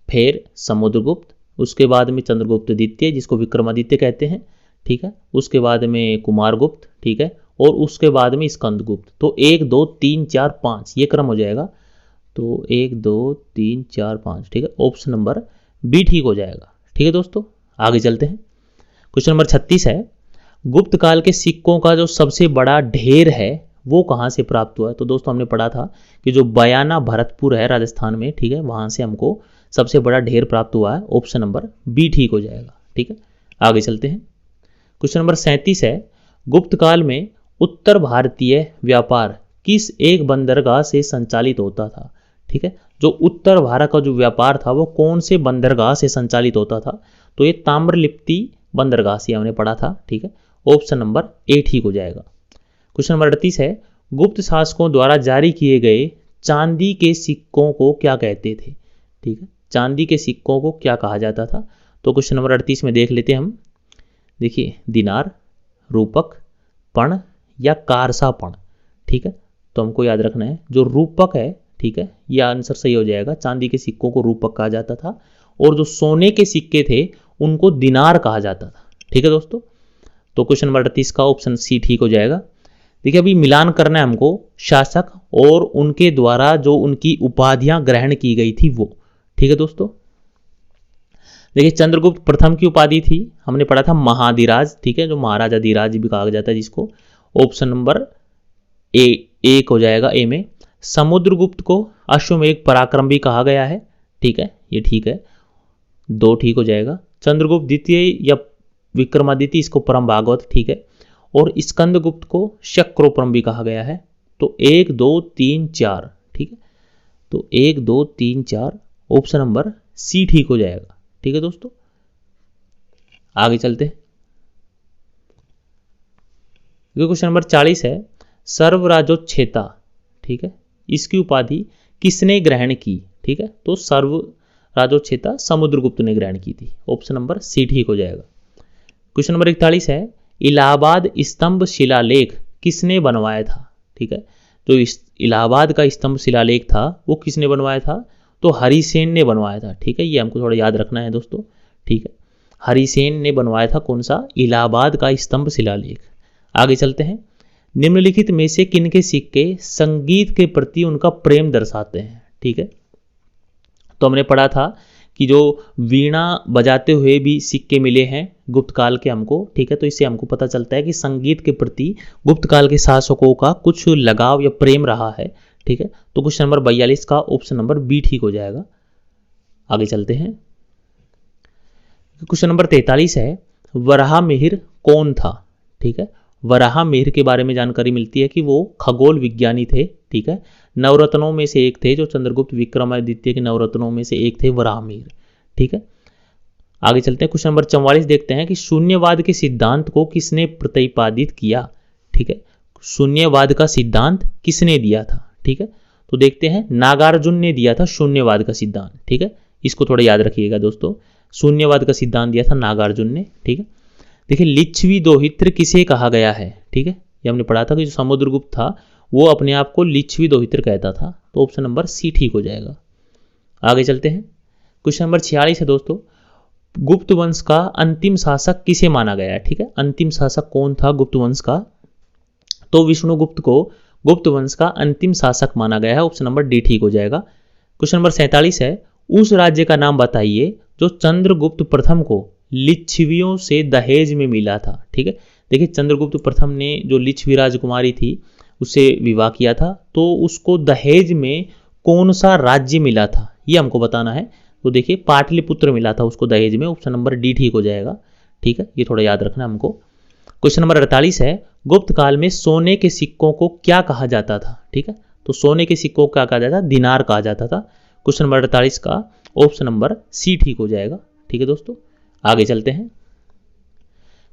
फिर समुद्रगुप्त, उसके बाद में चंद्रगुप्त द्वितीय जिसको विक्रमादित्य कहते हैं, ठीक है, उसके बाद में कुमारगुप्त, ठीक है, और उसके बाद में स्कंदगुप्त। तो 1 2 3 4 5 ये क्रम हो जाएगा। तो 1 2 3 4 5, ठीक है, ऑप्शन नंबर बी ठीक हो जाएगा। ठीक है दोस्तों, आगे चलते हैं, क्वेश्चन नंबर 36 है, गुप्त काल के सिक्कों का जो सबसे बड़ा ढेर है वो कहाँ से प्राप्त हुआ है? तो दोस्तों हमने पढ़ा था कि जो बयाना भरतपुर है राजस्थान में, ठीक है, वहां से हमको सबसे बड़ा ढेर प्राप्त हुआ है। ऑप्शन नंबर बी ठीक हो जाएगा। ठीक है, आगे चलते हैं, क्वेश्चन नंबर 37 है, गुप्त काल में उत्तर भारतीय व्यापार किस एक बंदरगाह से संचालित होता था? ठीक है, जो उत्तर भारत का जो व्यापार था वो कौन से बंदरगाह से संचालित होता था? तो ये ताम्रलिप्ति बंदरगाह से हमने पढ़ा था। ठीक है, ऑप्शन नंबर ए ठीक हो जाएगा। क्वेश्चन नंबर 38 है, गुप्त शासकों द्वारा जारी किए गए चांदी के सिक्कों को क्या कहते थे? ठीक है, चांदी के सिक्कों को क्या कहा जाता था? तो क्वेश्चन नंबर 38 में देख लेते हैं हम। देखिए, दिनार, रूपक, पण या कारसा पण। ठीक है, तो हमको याद रखना है जो रूपक है, ठीक है, यह आंसर सही हो जाएगा। चांदी के सिक्कों को रूपक कहा जाता था, और जो सोने के सिक्के थे उनको दिनार कहा जाता था। ठीक है दोस्तों, तो क्वेश्चन नंबर 38 का ऑप्शन सी ठीक हो जाएगा। देखिए अभी मिलान करना है हमको शासक और उनके द्वारा जो उनकी उपाधियां ग्रहण की गई थी वो। ठीक है दोस्तों, देखिए चंद्रगुप्त प्रथम की उपाधि थी, हमने पढ़ा था महाधिराज। ठीक है, जो महाराजा धीराज भी कहा जाता है जिसको। ऑप्शन नंबर ए एक हो जाएगा ए में। समुद्रगुप्त को अश्वमेघ पराक्रम भी कहा गया है। ठीक है, ये ठीक है, दो ठीक हो जाएगा। चंद्रगुप्त द्वितीय या विक्रमादित्य, इसको परम भागवत। ठीक है, और स्कंदगुप्त को शक्रोपरम भी कहा गया है। तो 1 2 3 4। ठीक है, तो 1 2 3 4 ऑप्शन नंबर सी ठीक हो जाएगा। ठीक है दोस्तों, आगे चलते हैं। क्वेश्चन नंबर 40 है, सर्वराजोच्छेता। ठीक है, इसकी उपाधि किसने ग्रहण की? ठीक है, तो सर्वराजोच्छेता समुद्रगुप्त ने ग्रहण की थी। ऑप्शन नंबर सी ठीक हो जाएगा। क्वेश्चन नंबर 41 है, इलाहाबाद स्तंभ शिलालेख किसने बनवाया था? ठीक है, जो इलाहाबाद का स्तंभ शिलालेख था वो किसने बनवाया था? तो हरिसेन ने बनवाया था। ठीक है, ये हमको थोड़ा याद रखना है दोस्तों। ठीक है, हरिसेन ने बनवाया था कौन सा? इलाहाबाद का स्तंभ शिलालेख। आगे चलते हैं। निम्नलिखित में से किनके सिक्के संगीत के प्रति उनका प्रेम दर्शाते हैं? ठीक है, तो हमने पढ़ा था कि जो वीणा बजाते हुए भी सिक्के मिले हैं गुप्त काल के हमको। ठीक है, तो इससे हमको पता चलता है कि संगीत के प्रति गुप्त काल के शासकों का कुछ लगाव या प्रेम रहा है। ठीक है, तो क्वेश्चन नंबर 42 का ऑप्शन नंबर बी ठीक हो जाएगा। आगे चलते हैं। क्वेश्चन नंबर 43 है, वराहमिहिर कौन था? ठीक है, वराहमिहिर के बारे में जानकारी मिलती है कि वो खगोल विज्ञानी थे। ठीक है, नवरत्नों में से एक थे, जो चंद्रगुप्त विक्रमादित्य के नवरत्नों में से एक थे वराहमिहिर। ठीक है, आगे चलते हैं। क्वेश्चन नंबर 44 देखते हैं कि शून्यवाद के सिद्धांत को किसने प्रतिपादित किया? ठीक है, शून्यवाद का सिद्धांत किसने दिया था? ठीक है, तो देखते हैं, नागार्जुन ने दिया था शून्यवाद का सिद्धांत। ठीक है, इसको थोड़ा याद रखिएगा दोस्तों, शून्यवाद का सिद्धांत दिया था नागार्जुन ने। ठीक है, देखिए लिच्छवी दोहित्र किसे कहा गया है? ठीक है, ये हमने पढ़ा था कि जो समुद्रगुप्त था वो अपने आप को लिच्छवी दोहित्र कहता था। तो ऑप्शन नंबर सी ठीक हो जाएगा। आगे चलते हैं। क्वेश्चन नंबर 46 है दोस्तों, गुप्त वंश का अंतिम शासक किसे माना गया है? ठीक है, अंतिम शासक कौन था गुप्त वंश का? तो विष्णुगुप्त को गुप्त वंश का अंतिम शासक माना गया है। ऑप्शन नंबर डी ठीक हो जाएगा। क्वेश्चन नंबर 47 है, उस राज्य का नाम बताइए जो चंद्रगुप्त प्रथम को लिच्छवियों से दहेज में मिला था। ठीक है, देखिए चंद्रगुप्त प्रथम ने जो लिच्छवी राजकुमारी थी उससे विवाह किया था, तो उसको दहेज में कौन सा राज्य मिला था ये हमको बताना है। तो देखिए पाटलिपुत्र मिला था उसको दहेज में। ऑप्शन नंबर डी ठीक हो जाएगा। ठीक है, ये थोड़ा याद रखना हमको। क्वेश्चन नंबर 48 है, गुप्त काल में सोने के सिक्कों को क्या कहा जाता था? ठीक है, तो सोने के सिक्कों को क्या कहा जाता था? दिनार कहा जाता था। क्वेश्चन नंबर 48 का ऑप्शन नंबर सी ठीक हो जाएगा। ठीक है दोस्तों, आगे चलते हैं।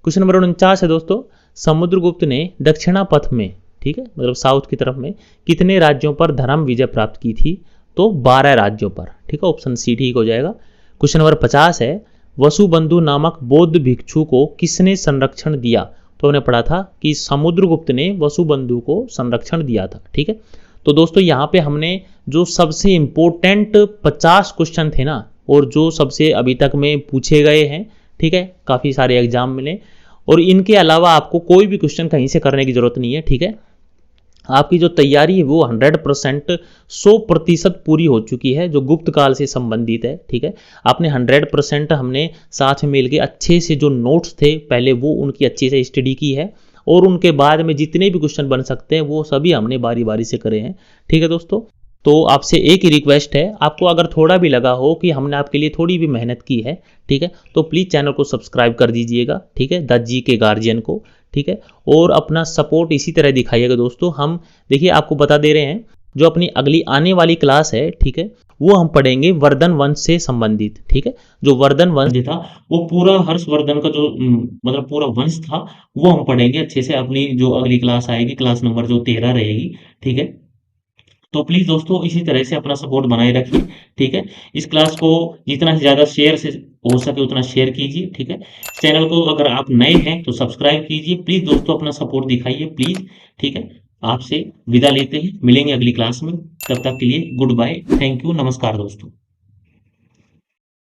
क्वेश्चन नंबर 49 है दोस्तों, समुद्रगुप्त ने दक्षिणा पथ में, ठीक है, मतलब साउथ की तरफ में कितने राज्यों पर धर्म विजय प्राप्त की थी? तो 12 राज्यों पर। ठीक है, ऑप्शन सी ठीक हो जाएगा। क्वेश्चन नंबर 50 है, वसुबंधु नामक बौद्ध भिक्षु को किसने संरक्षण दिया? तो हमने पढ़ा था कि समुद्रगुप्त ने वसुबंधु को संरक्षण दिया था। ठीक है, तो दोस्तों यहाँ पे हमने जो सबसे इंपॉर्टेंट 50 क्वेश्चन थे ना, और जो सबसे अभी तक में पूछे गए हैं, ठीक है, काफ़ी सारे एग्जाम मिले, और इनके अलावा आपको कोई भी क्वेश्चन कहीं से करने की जरूरत नहीं है। ठीक है, आपकी जो तैयारी है वो 100% 100% पूरी हो चुकी है, जो गुप्त काल से संबंधित है। ठीक है, आपने 100% हमने साथ में मिलकर अच्छे से जो नोट्स थे पहले वो उनकी अच्छे से स्टडी की है, और उनके बाद में जितने भी क्वेश्चन बन सकते हैं वो सभी हमने बारी बारी से करे हैं। ठीक है दोस्तों, तो आपसे एक ही रिक्वेस्ट है, आपको अगर थोड़ा भी लगा हो कि हमने आपके लिए थोड़ी भी मेहनत की है, ठीक है, तो प्लीज़ चैनल को सब्सक्राइब कर दीजिएगा। ठीक है, द जी के गार्जियन को। ठीक है, और अपना सपोर्ट इसी तरह दिखाइएगा दोस्तों। हम देखिए आपको बता दे रहे हैं, जो अपनी अगली आने वाली क्लास है, ठीक है, वो हम पढ़ेंगे वर्धन वंश से संबंधित। ठीक है, जो वर्धन वंश था वो पूरा हर्षवर्धन का जो मतलब पूरा वंश था वो हम पढ़ेंगे अच्छे से। अपनी जो अगली क्लास आएगी, क्लास नंबर जो 13 रहेगी। ठीक है, तो प्लीज दोस्तों इसी तरह से अपना सपोर्ट बनाए रखिए। ठीक है, इस क्लास को जितना ज्यादा शेयर से हो सके उतना शेयर कीजिए। ठीक है, चैनल को अगर आप नए हैं तो सब्सक्राइब कीजिए। प्लीज दोस्तों अपना सपोर्ट दिखाइए प्लीज। ठीक है, आपसे विदा लेते हैं, मिलेंगे अगली क्लास में। तब तक के लिए गुड बाय, थैंक यू, नमस्कार दोस्तों।